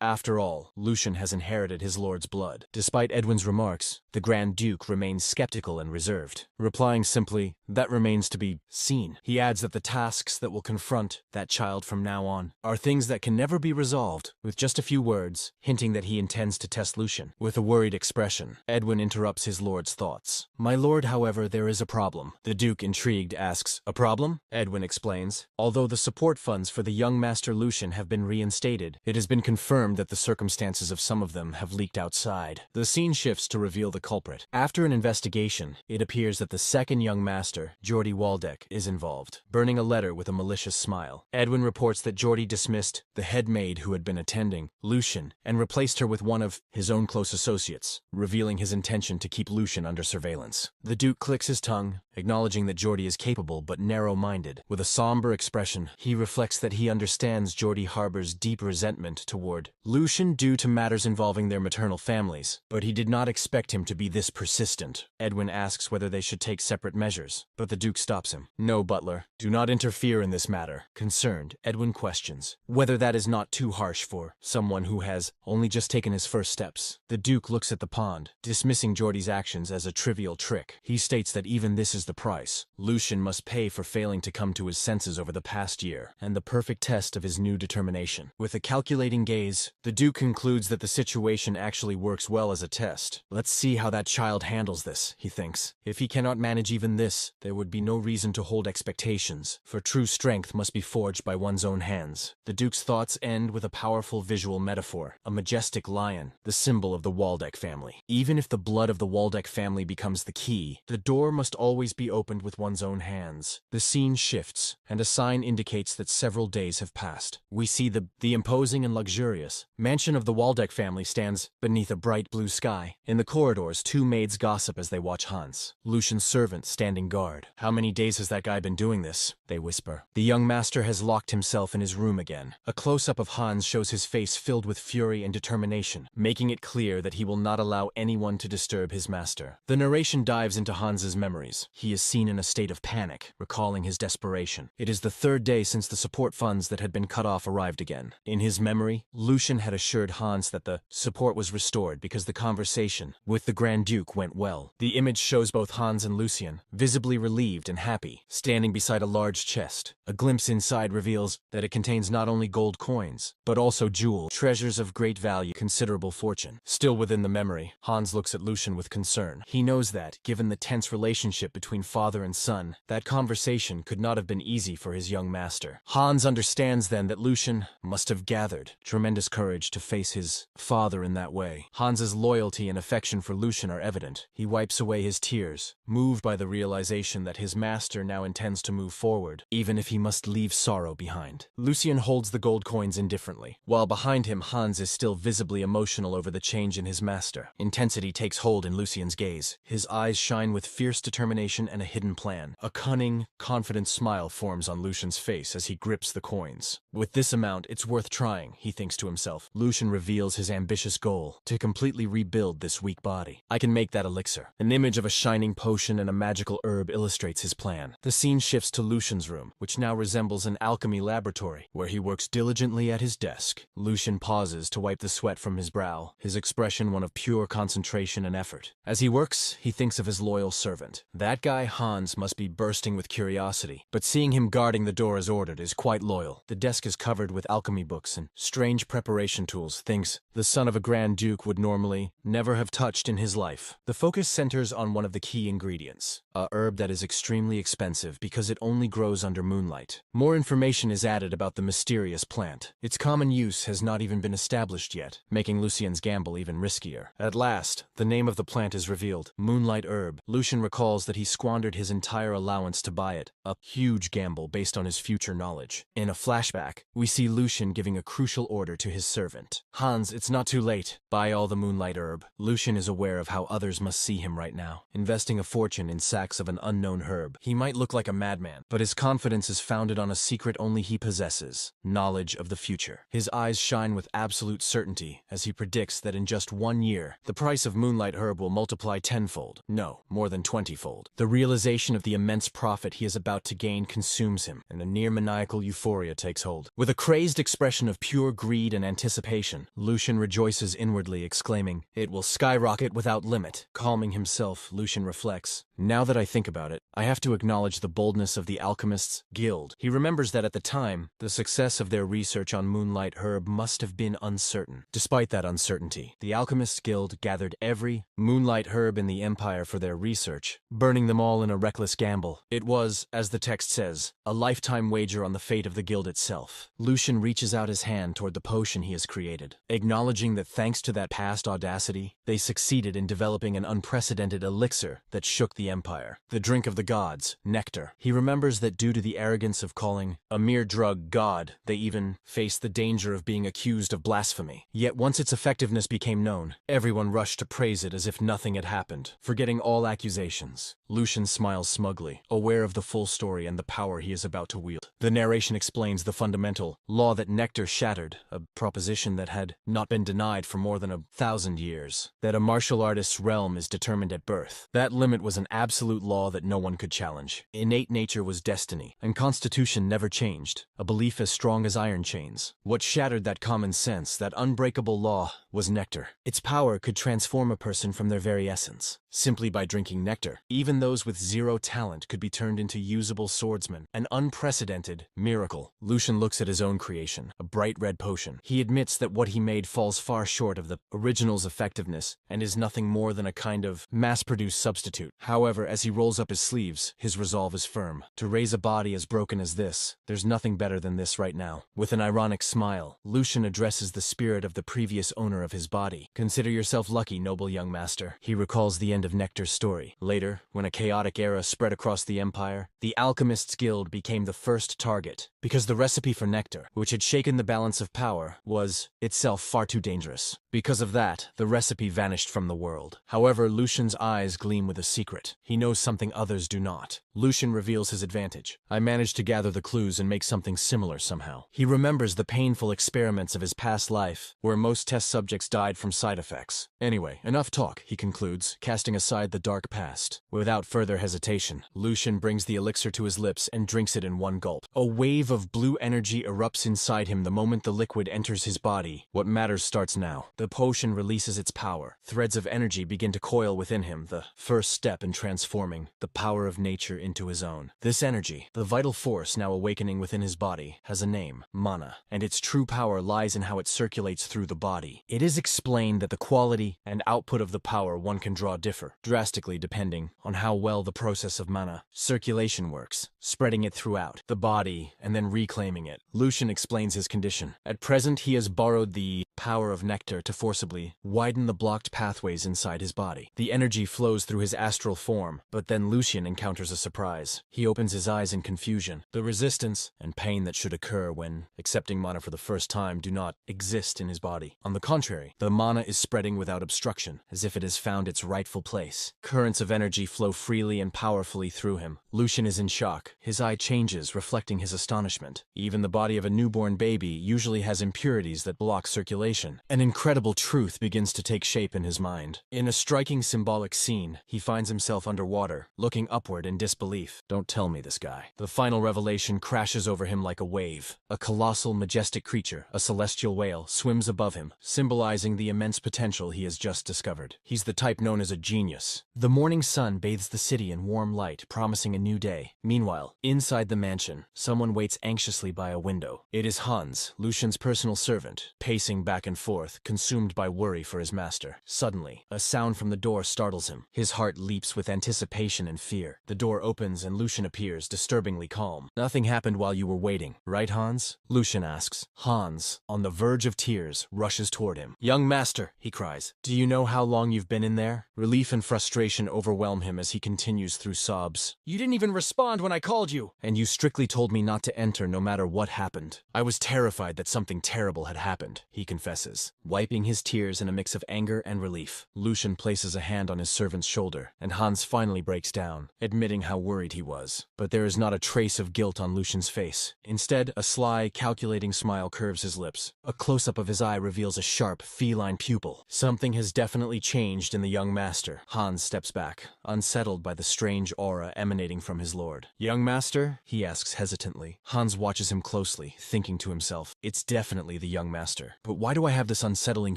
after all, Lucian has inherited his lord's blood. Despite Edwin's remarks, the Grand Duke remains skeptical and reserved, replying simply, "That remains to be seen." He adds that the tasks that will confront that child from now on are things that can never be resolved with just a few words, hinting that he intends to test Lucian. With a worried expression, Edwin interrupts his lord's thoughts. "My lord, however, there is a problem." The Duke, intrigued, asks, "A problem?" Edwin explains, "Although the support funds for the young Master Lucian have been reinstated, it has been confirmed that the circumstances of some of them have leaked outside." The scene shifts to reveal the culprit. After an investigation, it appears that the second young master, Geordie Waldeck, is involved, burning a letter with a malicious smile. Edwin reports that Geordie dismissed the head maid who had been attending Lucian and replaced her with one of his own close associates, revealing his intention to keep Lucian under surveillance. The Duke clicks his tongue, acknowledging that Geordie is capable but narrow-minded. With a somber expression, he reflects that he understands Geordie harbors deep resentment toward Lucian due to matters involving their maternal families, but he did not expect him to be this persistent. Edwin asks whether they should take separate measures, but the Duke stops him. "No, butler, do not interfere in this matter." Concerned, Edwin questions whether that is not too harsh for someone who has only just taken his first steps. The Duke looks at the pond, dismissing Geordie's actions as a trivial trick. He states that even this is the price Lucian must pay for failing to come to his senses over the past year, and the perfect test of his new determination. With a calculating gaze, the Duke concludes that the situation actually works well as a test. "Let's see how that child handles this," he thinks. "If he cannot manage even this, there would be no reason to hold expectations, for true strength must be forged by one's own hands." The Duke's thoughts end with a powerful visual metaphor, a majestic lion, the symbol of the Waldeck family. Even if the blood of the Waldeck family becomes the key, the door must always be opened with one's own hands. The scene shifts, and a sign indicates that several days have passed. We see the imposing and luxurious mansion of the Waldeck family stands beneath a bright blue sky. In the corridors, two maids gossip as they watch Hans, Lucian's servant, standing guard. "How many days has that guy been doing this?" they whisper. The young master has locked himself in his room again. A close-up of Hans shows his face filled with fury and determination, making it clear that he will not allow anyone to disturb his master. The narration dives into Hans's memories. He is seen in a state of panic, recalling his desperation. It is the third day since the support funds that had been cut off arrived again. In his memory, Lucian had assured Hans that the support was restored because the conversation with the Grand Duke went well. The image shows both Hans and Lucian, visibly relieved and happy, standing beside a large chest. A glimpse inside reveals that it contains not only gold coins, but also jewels, treasures of great value, considerable fortune. Still within the memory, Hans looks at Lucian with concern. He knows that, given the tense relationship between father and son, that conversation could not have been easy for his young master. Hans understands then that Lucian must have gathered tremendous courage to face his father in that way. Hans's loyalty and affection for Lucian are evident. He wipes away his tears, moved by the realization realization that his master now intends to move forward, even if he must leave sorrow behind. Lucian holds the gold coins indifferently, while behind him Hans is still visibly emotional over the change in his master. Intensity takes hold in Lucian's gaze. His eyes shine with fierce determination and a hidden plan. A cunning, confident smile forms on Lucian's face as he grips the coins. With this amount, it's worth trying, he thinks to himself. Lucian reveals his ambitious goal, to completely rebuild this weak body. I can make that elixir. An image of a shining potion and a magical herb illustrates his plan. The scene shifts to Lucian's room, which now resembles an alchemy laboratory, where he works diligently at his desk. Lucian pauses to wipe the sweat from his brow, his expression one of pure concentration and effort. As he works, he thinks of his loyal servant. That guy Hans must be bursting with curiosity, but seeing him guarding the door as ordered is quite loyal. The desk is covered with alchemy books and strange preparation tools, things the son of a Grand Duke would normally never have touched in his life. The focus centers on one of the key ingredients, a herb that is extremely expensive because it only grows under moonlight. More information is added about the mysterious plant. Its common use has not even been established yet, making Lucian's gamble even riskier. At last, the name of the plant is revealed, Moonlight Herb. Lucian recalls that he squandered his entire allowance to buy it, a huge gamble based on his future knowledge. In a flashback, we see Lucian giving a crucial order to his servant. Hans, it's not too late. Buy all the Moonlight Herb. Lucian is aware of how others must see him right now, investing a fortune in sacks of an unknown herb. He might look like a madman, but his confidence is founded on a secret only he possesses, knowledge of the future. His eyes shine with absolute certainty as he predicts that in just 1 year, the price of Moonlight Herb will multiply tenfold. No, more than 20-fold. The realization of the immense profit he is about to gain consumes him, and a near-maniacal euphoria takes hold. With a crazed expression of pure greed and anticipation, Lucian rejoices inwardly, exclaiming, "It will skyrocket without limit." Calming himself, Lucian reflects, "Now that I think about it, I have to acknowledge the boldness of the Alchemists' Guild." He remembers that at the time, the success of their research on Moonlight Herb must have been uncertain. Despite that uncertainty, the Alchemists' Guild gathered every Moonlight Herb in the Empire for their research, burning them all in a reckless gamble. It was, as the text says, a lifetime wager on the fate of the guild itself. Lucian reaches out his hand toward the potion he has created, acknowledging that thanks to that past audacity, they succeeded in developing an unprecedented elixir that shook the Empire. The drink of the gods, nectar. He remembers that due to the arrogance of calling a mere drug god, they even faced the danger of being accused of blasphemy. Yet once its effectiveness became known, everyone rushed to praise it as if nothing had happened, forgetting all accusations. Lucian smiles smugly, aware of the full story and the power he is about to wield. The narration explains the fundamental law that nectar shattered, a proposition that had not been denied for more than 1,000 years. That a martial artist's realm is determined at birth. That limit was an absolute law that no one could challenge. Innate nature was destiny, and constitution never changed, a belief as strong as iron chains. What shattered that common sense, that unbreakable law, was nectar. Its power could transform a person from their very essence. Simply by drinking nectar, even those with zero talent could be turned into usable swordsmen. An unprecedented miracle. Lucian looks at his own creation, a bright red potion. He admits that what he made falls far short of the original's effectiveness and is nothing more than a kind of mass-produced substitute. However, as he rolls up his sleeves, his resolve is firm. To raise a body as broken as this, there's nothing better than this right now. With an ironic smile, Lucian addresses the spirit of the previous owner of his body. "Consider yourself lucky, noble young master." He recalls the end of Nectar's story. Later, when a chaotic era spread across the Empire, the Alchemists' Guild became the first target, because the recipe for nectar, which had shaken the balance of power, was itself far too dangerous. Because of that, the recipe vanished from the world. However, Lucian's eyes gleam with a secret. He knows something others do not. Lucian reveals his advantage. "I managed to gather the clues and make something similar somehow." He remembers the painful experiments of his past life, where most test subjects died from side effects. "Anyway, enough talk," he concludes, casting aside the dark past. Without further hesitation, Lucian brings the elixir to his lips and drinks it in one gulp. A wave of blue energy erupts inside him the moment the liquid enters his body. What matters starts now. The potion releases its power. Threads of energy begin to coil within him, the first step in transforming the power of nature into his own. This energy, the vital force now awakening within his body, has a name, mana, and its true power lies in how it circulates through the body. It is explained that the quality and output of the power one can draw differ, drastically depending on how well the process of mana circulation works, spreading it throughout the body and then then reclaiming it. Lucian explains his condition. At present, he has borrowed the power of nectar to forcibly widen the blocked pathways inside his body. The energy flows through his astral form, but then Lucian encounters a surprise. He opens his eyes in confusion. The resistance and pain that should occur when accepting mana for the first time do not exist in his body. On the contrary, the mana is spreading without obstruction, as if it has found its rightful place. Currents of energy flow freely and powerfully through him. Lucian is in shock. His eye changes, reflecting his astonishment. Even the body of a newborn baby usually has impurities that block circulation. An incredible truth begins to take shape in his mind. In a striking symbolic scene, he finds himself underwater, looking upward in disbelief. Don't tell me this guy. The final revelation crashes over him like a wave. A colossal, majestic creature, a celestial whale, swims above him, symbolizing the immense potential he has just discovered. He's the type known as a genius. The morning sun bathes the city in warm light, promising a new day. Meanwhile, inside the mansion, someone waits anxiously by a window. It is Hans, Lucian's personal servant, pacing back and forth, consumed by worry for his master. Suddenly, a sound from the door startles him. His heart leaps with anticipation and fear. The door opens and Lucian appears, disturbingly calm. Nothing happened while you were waiting, right, Hans? Lucian asks. Hans, on the verge of tears, rushes toward him. Young master, he cries, do you know how long you've been in there? Relief and frustration overwhelm him as he continues through sobs. You didn't even respond when I called you. And you strictly told me not to enter no matter what happened. I was terrified that something terrible had happened, he confesses, wiping his tears in a mix of anger and relief. Lucian places a hand on his servant's shoulder, and Hans finally breaks down, admitting how worried he was. But there is not a trace of guilt on Lucian's face. Instead, a sly, calculating smile curves his lips. A close-up of his eye reveals a sharp, feline pupil. Something has definitely changed in the young master. Hans steps back, unsettled by the strange aura emanating from his lord. Young master? He asks hesitantly. Hans watches him closely, thinking to himself, it's definitely the young master. But why do I have this unsettling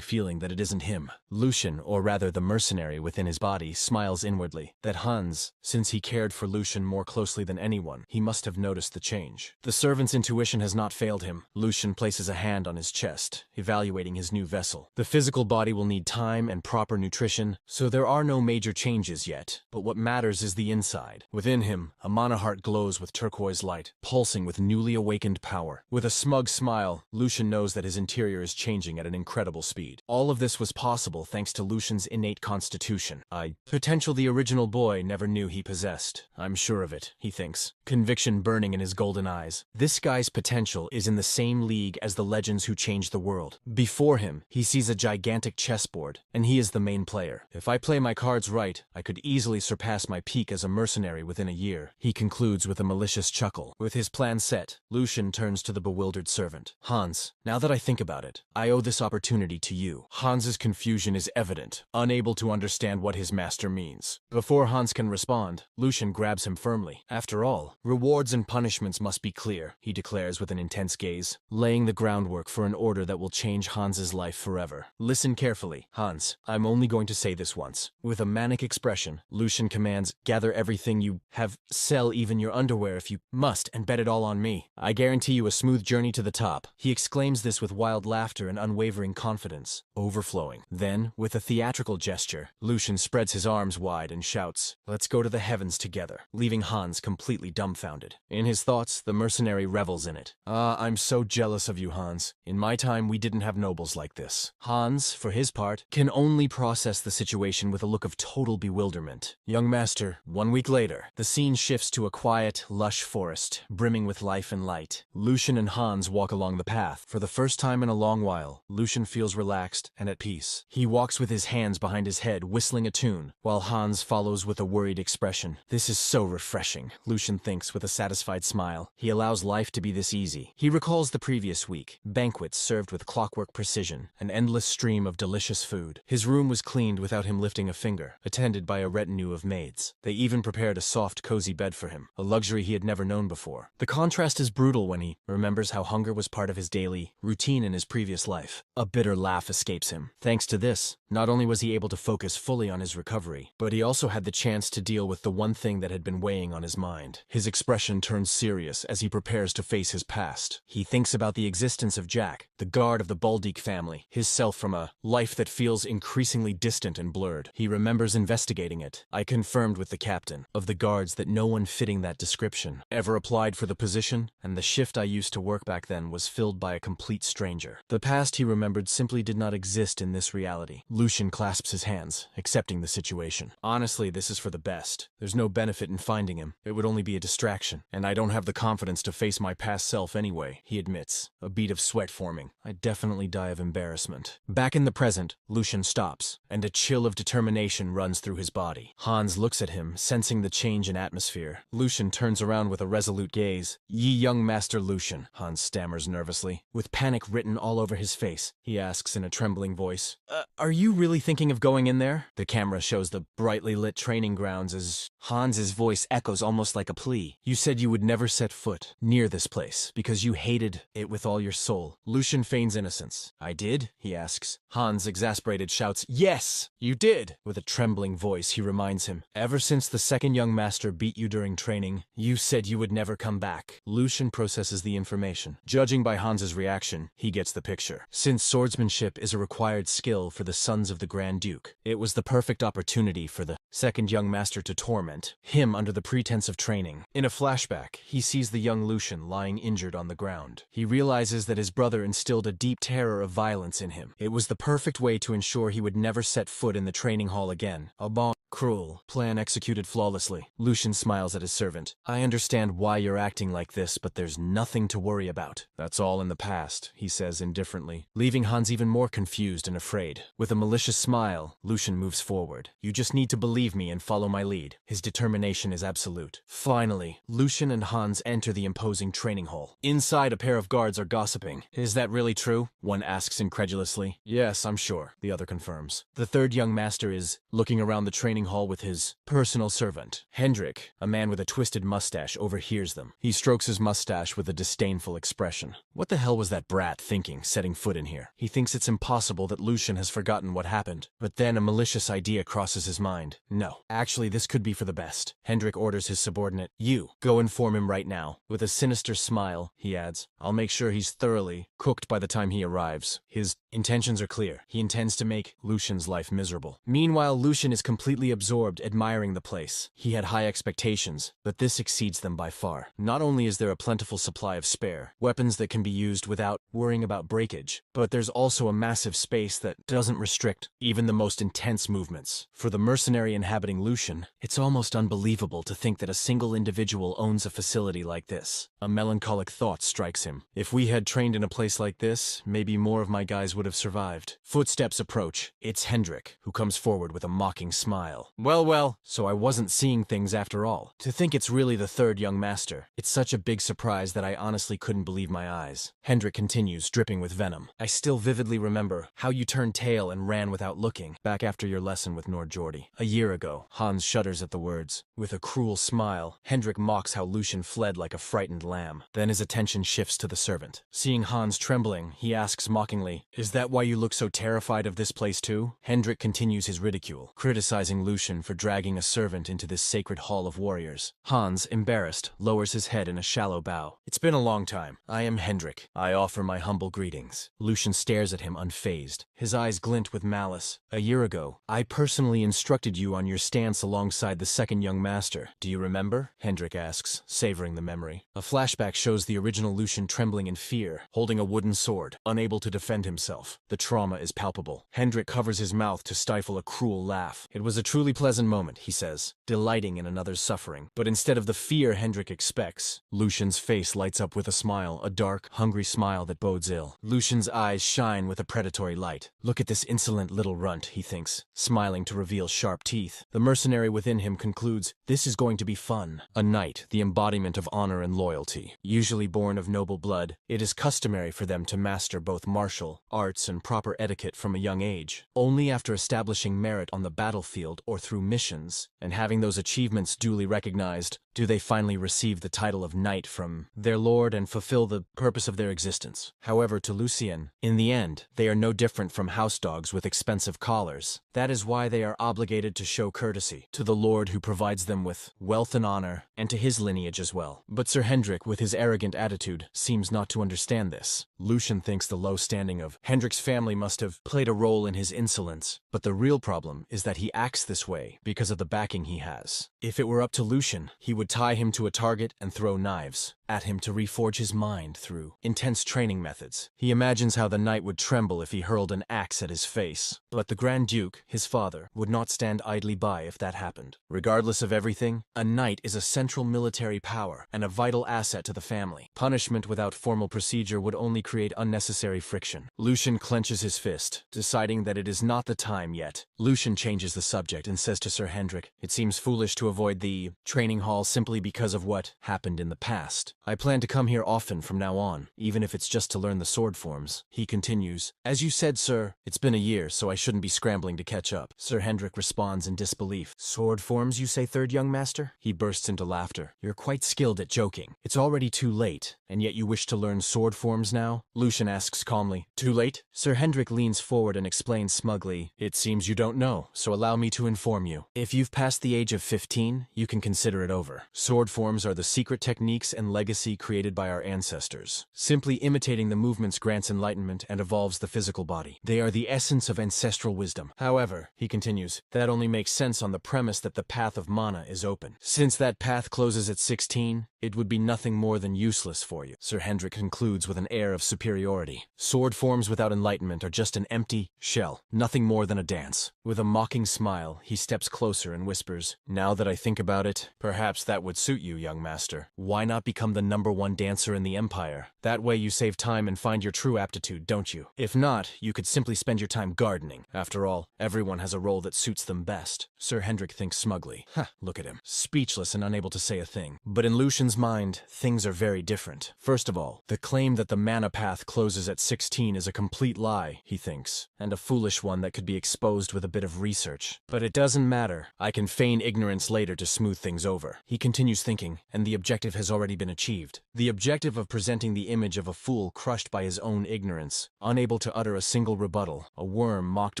feeling that it isn't him? Lucian, or rather the mercenary within his body, smiles inwardly. That Hans, since he cared for Lucian more closely than anyone, he must have noticed the change. The servant's intuition has not failed him. Lucian places a hand on his chest, evaluating his new vessel. The physical body will need time and proper nutrition, so there are no major changes yet. But what matters is the inside. Within him, a mana heart glows with turquoise light, pulsing with newly awakened power. With a smug smile, Lucian knows that his interior is changing at an incredible speed. All of this was possible thanks to Lucian's innate constitution. Potential the original boy never knew he possessed. I'm sure of it, he thinks, conviction burning in his golden eyes. This guy's potential is in the same league as the legends who changed the world. Before him, he sees a gigantic chessboard, and he is the main player. If I play my cards right, I could easily surpass my peak as a mercenary within a year, he concludes with a malicious chuckle. With his plan set, Lucian turns to the bewildered servant. Hans, now that I think about it, I owe this opportunity to you. Hans's confusion is evident, unable to understand what his master means. Before Hans can respond, Lucian grabs him firmly. After all, rewards and punishments must be clear, he declares with an intense gaze, laying the groundwork for an order that will change Hans's life forever. Listen carefully, Hans. I'm only going to say this once. With a manic expression, Lucian commands, gather everything you have, sell even your underwear if you must, and bet it all on me. I guarantee you a smooth journey to the top. He exclaims this with wild laughter and unwavering confidence, overflowing. Then, with a theatrical gesture, Lucian spreads his arms wide and shouts, let's go to the heavens together, leaving Hans completely dumbfounded. In his thoughts, the mercenary revels in it. I'm so jealous of you, Hans. In my time, we didn't have nobles like this. Hans, for his part, can only process the situation with a look of total bewilderment. Young master, 1 week later, the scene shifts to a quiet, lush forest, brimming with life and light. Lucian and Hans walk along the path. For the first time in a long while, Lucian feels relaxed and at peace. He walks with his hands behind his head, whistling a tune, while Hans follows with a worried expression. This is so refreshing, Lucian thinks with a satisfied smile. He allows life to be this easy. He recalls the previous week, banquets served with clockwork precision, an endless stream of delicious food. His room was cleaned without him lifting a finger, attended by a retinue of maids. They even prepared a soft, cozy bed for him, a luxury he had never known before. The contrast is brutal when he remembers how hunger was part of his daily routine in his previous life. A bitter laugh escapes him. Thanks to this, not only was he able to focus fully on his recovery, but he also had the chance to deal with the one thing that had been weighing on his mind. His expression turns serious as he prepares to face his past. He thinks about the existence of Jack, the guard of the Baldic family, his self from a life that feels increasingly distant and blurred. He remembers investigating it. I confirmed with the captain of the guards that no one fitting that description ever applied for the position Lucian, and the shift I used to work back then was filled by a complete stranger. The past he remembered simply did not exist in this reality. Lucian clasps his hands, accepting the situation. Honestly, this is for the best. There's no benefit in finding him. It would only be a distraction, and I don't have the confidence to face my past self anyway, he admits, a bead of sweat forming. I'd definitely die of embarrassment. Back in the present, Lucian stops, and a chill of determination runs through his body. Hans looks at him, sensing the change in atmosphere. Lucian turns around with a resolute gaze. "Ye young Master Lucian," Hans stammers nervously. With panic written all over his face, he asks in a trembling voice, "Are you really thinking of going in there?" The camera shows the brightly lit training grounds as Hans's voice echoes almost like a plea. "You said you would never set foot near this place because you hated it with all your soul." Lucian feigns innocence. "I did?" he asks. Hans, exasperated, shouts, "Yes, you did!" With a trembling voice, he reminds him, "Ever since the second young master beat you during training, you said you would never come back." Lucian processes the information. Judging by Hans's reaction, he gets the picture. Since swordsmanship is a required skill for the sons of the Grand Duke, it was the perfect opportunity for the second young master to torment him under the pretense of training. In a flashback, he sees the young Lucian lying injured on the ground. He realizes that his brother instilled a deep terror of violence in him. It was the perfect way to ensure he would never set foot in the training hall again. A cruel plan executed flawlessly. Lucian smiles at his servant. "I understand why you're acting like this, but there's nothing to worry about. That's all in the past," he says indifferently, leaving Hans even more confused and afraid. With a malicious smile, Lucian moves forward. "You just need to believe me and follow my lead." His determination is absolute. Finally, Lucian and Hans enter the imposing training hall. Inside, a pair of guards are gossiping. "Is that really true?" one asks incredulously. "Yes, I'm sure," the other confirms. The third young master is looking around the training hall with his personal servant. Hendrik, a man with a twisted mustache, overhears them. He strokes his mustache with a disdainful expression. What the hell was that brat thinking, setting foot in here? He thinks it's impossible that Lucian has forgotten what happened. But then a malicious idea crosses his mind. No, actually this could be for the best. Hendrik orders his subordinate, "You, go inform him right now." With a sinister smile, he adds, "I'll make sure he's thoroughly cooked by the time he arrives." His intentions are clear. He intends to make Lucian's life miserable. Meanwhile, Lucian is completely absorbed, admiring the place. He had high expectations, but this exceeds them by far. Not only is there a plentiful supply of spare weapons that can be used without worrying about breakage, but there's also a massive space that doesn't restrict even the most intense movements. For the mercenary inhabiting Lucian, it's almost unbelievable to think that a single individual owns a facility like this. A melancholic thought strikes him. If we had trained in a place like this, maybe more of my guys would have survived. Footsteps approach. It's Hendrik, who comes forward with a mocking smile. Well, so I wasn't seeing things after all. To think it's really the third young master. It's such a big surprise that I honestly couldn't believe my eyes." Hendrik continues, dripping with venom. "I still vividly remember how you turned tail and ran without looking, back after your lesson with Nordjordi. A year ago." Hans shudders at the words. With a cruel smile, Hendrik mocks how Lucian fled like a frightened lamb. Then his attention shifts to the servant. Seeing Hans trembling, he asks mockingly, "Is that why you look so terrified of this place too?" Hendrik continues his ridicule, criticizing Lucian for dragging a servant into this sacred hall of warriors. Hans, embarrassed, lowers his head in a shallow bow. "It's been a long time. I am Hendrik. I offer my humble greetings." Lucian stares at him unfazed. His eyes glint with malice. "A year ago, I personally instructed you on your stance alongside the second young master. Do you remember?" Hendrik asks, savoring the memory. A flashback shows the original Lucian trembling in fear, holding a wooden sword, unable to defend himself. The trauma is palpable. Hendrik covers his mouth to stifle a cruel laugh. "It was a truly pleasant moment," he says, delighting in another's suffering. But instead of the fear Hendrik expects, Lucian's face lights up with a smile, a dark, hungry smile that bodes ill. Lucian's eyes shine with a predatory light. "Look at this insolent little runt," he thinks, smiling to reveal sharp teeth. The mercenary within him concludes, "This is going to be fun." A knight, the embodiment of honor and loyalty. Usually born of noble blood, it is customary for them to master both martial arts and proper etiquette from a young age. Only after establishing merit on the battlefield or through missions, and having those achievements duly recognized, do they finally receive the title of knight from their lord and fulfill the purpose of their existence. However, to Lucien, in the end, they are no different from house dogs with expensive collars. That is why they are obligated to show courtesy to the lord who provides them with wealth and honor, and to his lineage as well. But Sir Hendrik, with his arrogant attitude, seems not to understand this. Lucian thinks the low standing of Hendrik's family must have played a role in his insolence, but the real problem is that he acts this way because of the backing he has. If it were up to Lucian, he would tie him to a target and throw knives. at him to reforge his mind through intense training methods. He imagines how the knight would tremble if he hurled an axe at his face. But the Grand Duke, his father, would not stand idly by if that happened. Regardless of everything, a knight is a central military power and a vital asset to the family. Punishment without formal procedure would only create unnecessary friction. Lucian clenches his fist, deciding that it is not the time yet. Lucian changes the subject and says to Sir Hendrik, "It seems foolish to avoid the training hall simply because of what happened in the past. I plan to come here often from now on, even if it's just to learn the sword forms." He continues, "As you said, sir, it's been a year, so I shouldn't be scrambling to catch up." Sir Hendrik responds in disbelief. "Sword forms, you say, third young master?" He bursts into laughter. "You're quite skilled at joking. It's already too late, and yet you wish to learn sword forms now?" Lucian asks calmly. "Too late?" Sir Hendrik leans forward and explains smugly, "It seems you don't know, so allow me to inform you. If you've passed the age of 15, you can consider it over. Sword forms are the secret techniques and legacy created by our ancestors. Simply imitating the movements grants enlightenment and evolves the physical body. They are the essence of ancestral wisdom. However," he continues, "that only makes sense on the premise that the path of mana is open. Since that path closes at 16, it would be nothing more than useless for you." Sir Hendrik concludes with an air of superiority. "Sword forms without enlightenment are just an empty shell, nothing more than a dance." With a mocking smile, he steps closer and whispers, "Now that I think about it, perhaps that would suit you, young master. Why not become the #1 dancer in the Empire? That way you save time and find your true aptitude, don't you? If not, you could simply spend your time gardening. After all, everyone has a role that suits them best." Sir Hendrik thinks smugly. Look at him, speechless and unable to say a thing. But in Lucian's mind, things are very different. First of all, the claim that the mana path closes at 16 is a complete lie, he thinks, and a foolish one that could be exposed with a bit of research. But it doesn't matter. I can feign ignorance later to smooth things over. He continues thinking, and the objective has already been achieved. The objective of presenting the image of a fool crushed by his own ignorance, unable to utter a single rebuttal, a worm mocked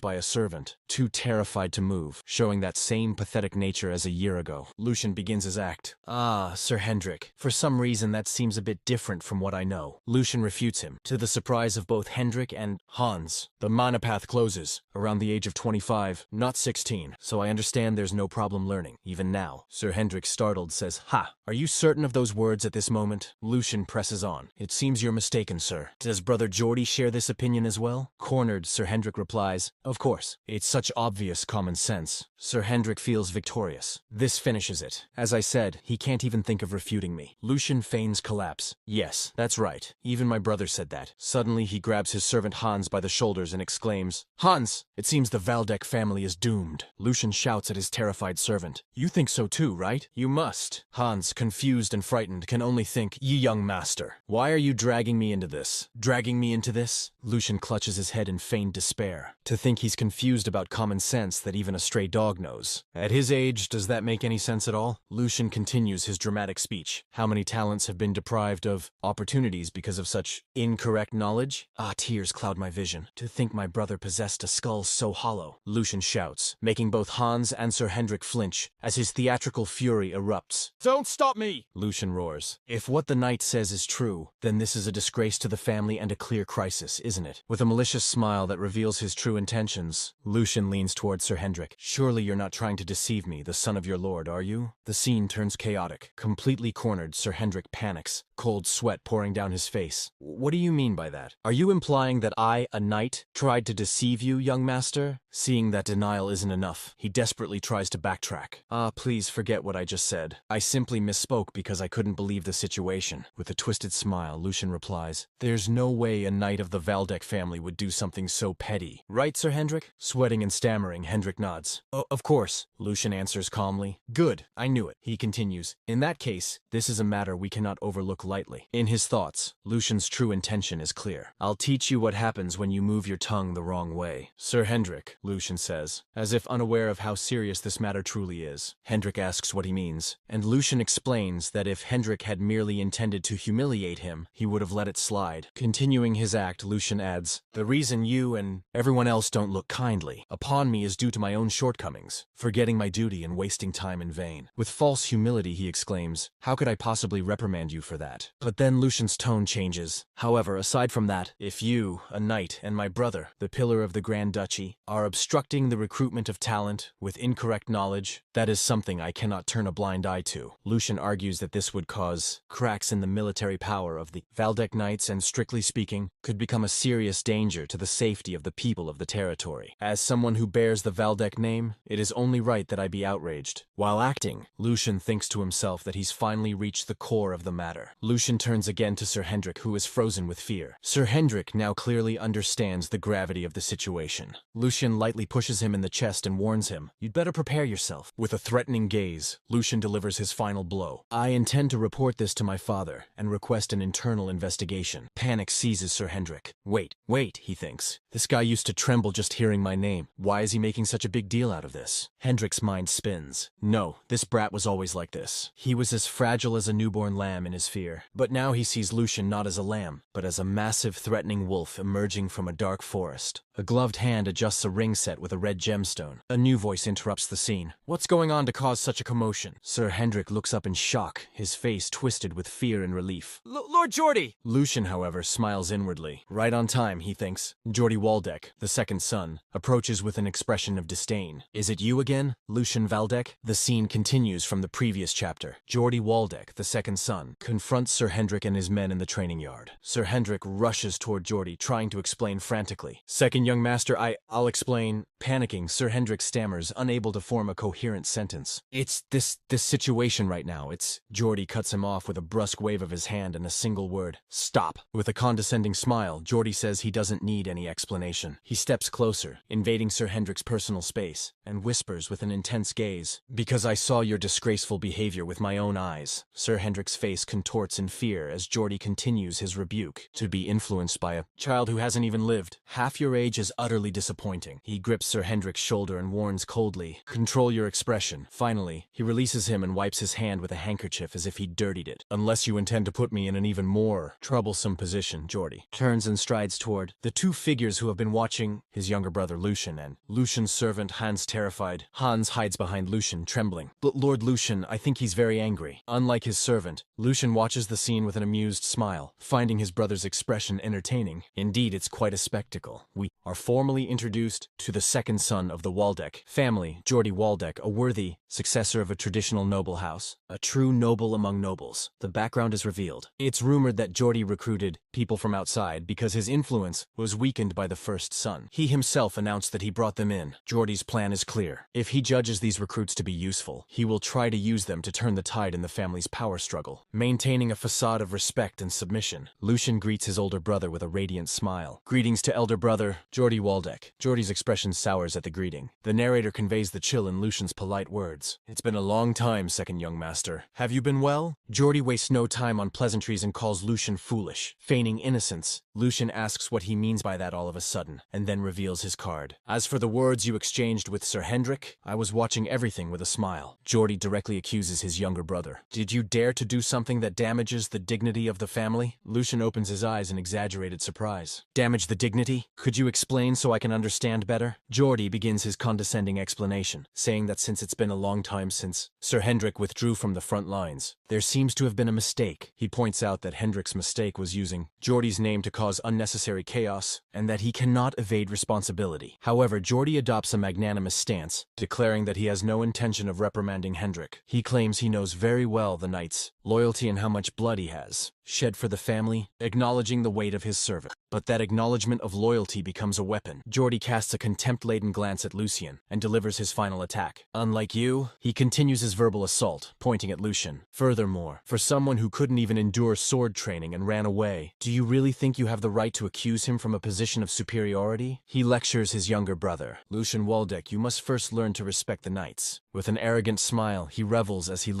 by a servant, too terrified to move, showing that same pathetic nature as a year ago. Lucian begins his act. "Ah, Sir Hendrik, for some reason that seems a bit different from what I know." Lucian refutes him, to the surprise of both Hendrik and Hans. "The mana path closes around the age of 25, not 16, so I understand there's no problem learning, even now." Sir Hendrik, startled, says, "Ha! Are you certain of those words at this moment?" Lucian presses on. "It seems you're mistaken, sir. Does Brother Geordie share this opinion as well?" Cornered, Sir Hendrik replies, "Of course. It's such obvious common sense." Sir Hendrik feels victorious. This finishes it. As I said, he can't even think of refuting me. Lucian feigns collapse. "Yes, that's right. Even my brother said that." Suddenly he grabs his servant Hans by the shoulders and exclaims, "Hans, it seems the Valdek family is doomed." Lucian shouts at his terrified servant, "You think so too, right? You must." Hans, confused and frightened, can only think, "Ye young master, why are you dragging me into this? Dragging me into this?" Lucian clutches his head in feigned despair. To think he's confused about common sense that even a stray dog knows. At his age, does that make any sense at all? Lucian continues his dramatic speech. How many talents have been deprived of opportunities because of such incorrect knowledge? Ah, tears cloud my vision. To think my brother possessed a skull so hollow. Lucian shouts, making both Hans and Sir Hendrik flinch, as his theatrical fury erupts. "Don't stop me!" Lucian roars. If what the knight says is true, then this is a disgrace to the family and a clear crisis, isn't it? With a malicious smile that reveals his true intentions, Lucian leans towards Sir Hendrik. "Surely you're not trying to deceive me, the son of your lord, are you?" The scene turns chaotic. Completely cornered, Sir Hendrik panics, cold sweat pouring down his face. "What do you mean by that? Are you implying that I, a knight, tried to deceive you, young master?" Seeing that denial isn't enough, he desperately tries to backtrack. "Ah, please forget what I just said. I simply misspoke because I couldn't believe the situation." With a twisted smile, Lucian replies, "There's no way a knight of the Valdek family would do something so petty. Right, Sir Hendrik?" Sweating and stammering, Hendrik nods. Of course," Lucian answers calmly. "Good, I knew it." He continues, "In that case, this is a matter we cannot overlook lightly." In his thoughts, Lucian's true intention is clear. "I'll teach you what happens when you move your tongue the wrong way." "Sir Hendrik," Lucian says, as if unaware of how serious this matter truly is. Hendrik asks what he means, and Lucian explains that if Hendrik had merely intended to humiliate him, he would have let it slide. Continuing his act, Lucian adds, "The reason you and everyone else don't look kindly upon me is due to my own shortcomings, forgetting my duty and wasting time in vain." With false humility he exclaims, "How could I possibly reprimand you for that? that. But then Lucian's tone changes. However, aside from that, if you, a knight, and my brother, the pillar of the Grand Duchy, are obstructing the recruitment of talent with incorrect knowledge, that is something I cannot turn a blind eye to. Lucian argues that this would cause cracks in the military power of the Valdec Knights and, strictly speaking, could become a serious danger to the safety of the people of the territory. As someone who bears the Valdec name, it is only right that I be outraged. While acting, Lucian thinks to himself that he's finally reached the core of the matter. Lucian turns again to Sir Hendrik, who is frozen with fear. Sir Hendrik now clearly understands the gravity of the situation. Lucian lightly pushes him in the chest and warns him, "You'd better prepare yourself." With a threatening gaze, Lucian delivers his final blow. "I intend to report this to my father and request an internal investigation." Panic seizes Sir Hendrik. Wait, he thinks. This guy used to tremble just hearing my name. Why is he making such a big deal out of this? Hendrik's mind spins. No, this brat was always like this. He was as fragile as a newborn lamb in his fear. But now he sees Lucian not as a lamb, but as a massive, threatening wolf emerging from a dark forest. A gloved hand adjusts a ring set with a red gemstone. A new voice interrupts the scene. "What's going on to cause such a commotion?" Sir Hendrik looks up in shock, his face twisted with fear and relief. "Lord Geordie!" Lucian, however, smiles inwardly. Right on time, he thinks. Geordie Waldeck, the second son, approaches with an expression of disdain. "Is it you again, Lucian Valdec?" The scene continues from the previous chapter. Geordie Waldeck, the second son, confronts Sir Hendrik and his men in the training yard. Sir Hendrik rushes toward Geordie, trying to explain frantically. "Second young master, I'll explain." Panicking, Sir Hendrik stammers, unable to form a coherent sentence. "It's this situation right now. It's..." Geordie cuts him off with a brusque wave of his hand and a single word. "Stop." With a condescending smile, Geordie says he doesn't need any explanation. He steps closer, invading Sir Hendrik's personal space, and whispers with an intense gaze, "Because I saw your disgraceful behavior with my own eyes." Sir Hendrik's face contorts in fear as Geordie continues his rebuke. "To be influenced by a child who hasn't even lived. Half your age is utterly disappointing." He grips Sir Hendrik's shoulder and warns coldly, "Control your expression." Finally, he releases him and wipes his hand with a handkerchief as if he'd dirtied it. "Unless you intend to put me in an even more troublesome position." Geordie turns and strides toward the two figures who have been watching, his younger brother Lucian and Lucian's servant Hans. Terrified, Hans hides behind Lucian, trembling. "But Lord Lucian, I think he's very angry." Unlike his servant, Lucian watches the scene with an amused smile, finding his brother's expression entertaining. Indeed, it's quite a spectacle. We are formally introduced to the second son of the Waldeck family, Geordie Waldeck, a worthy successor of a traditional noble house, a true noble among nobles. The background is revealed. It's rumored that Geordie recruited people from outside because his influence was weakened by the first son. He himself announced that he brought them in. Geordie's plan is clear. If he judges these recruits to be useful, he will try to use them to turn the tide in the family's power struggle. Maintaining a facade of respect and submission, Lucian greets his older brother with a radiant smile. "Greetings to elder brother, Geordie Waldeck." Geordie's expression sours at the greeting. The narrator conveys the chill in Lucian's polite words. "It's been a long time, second young master. Have you been well?" Geordie wastes no time on pleasantries and calls Lucian foolish. Feigning innocence, Lucian asks what he means by that all of a sudden, and then reveals his card. "As for the words you exchanged with Sir Hendrik, I was watching everything with a smile." Geordie directly accuses his younger brother. "Did you dare to do something that damages the dignity of the family?" Lucian opens his eyes in exaggerated surprise. "Damage the dignity? Could you explain so I can understand better?" Geordie begins his condescending explanation, saying that since it's been a long time since Sir Hendrik withdrew from the front lines, there seems to have been a mistake. He points out that Hendrik's mistake was using Geordie's name to cause unnecessary chaos, and that he cannot evade responsibility. However, Geordie adopts a magnanimous stance, declaring that he has no intention of reprimanding Hendrik. He claims he knows very well the knight's loyalty and how much blood he has shed for the family, acknowledging the weight of his service. But that acknowledgement of loyalty becomes a weapon. Geordie casts a contempt-laden glance at Lucian and delivers his final attack. "Unlike you," he continues his verbal assault, pointing at Lucian. "Furthermore, for someone who couldn't even endure sword training and ran away, do you really think you have the right to accuse him from a position of superiority?" He lectures his younger brother. "Lucian Waldeck, you must first learn to respect the knights." With an arrogant smile, he revels as he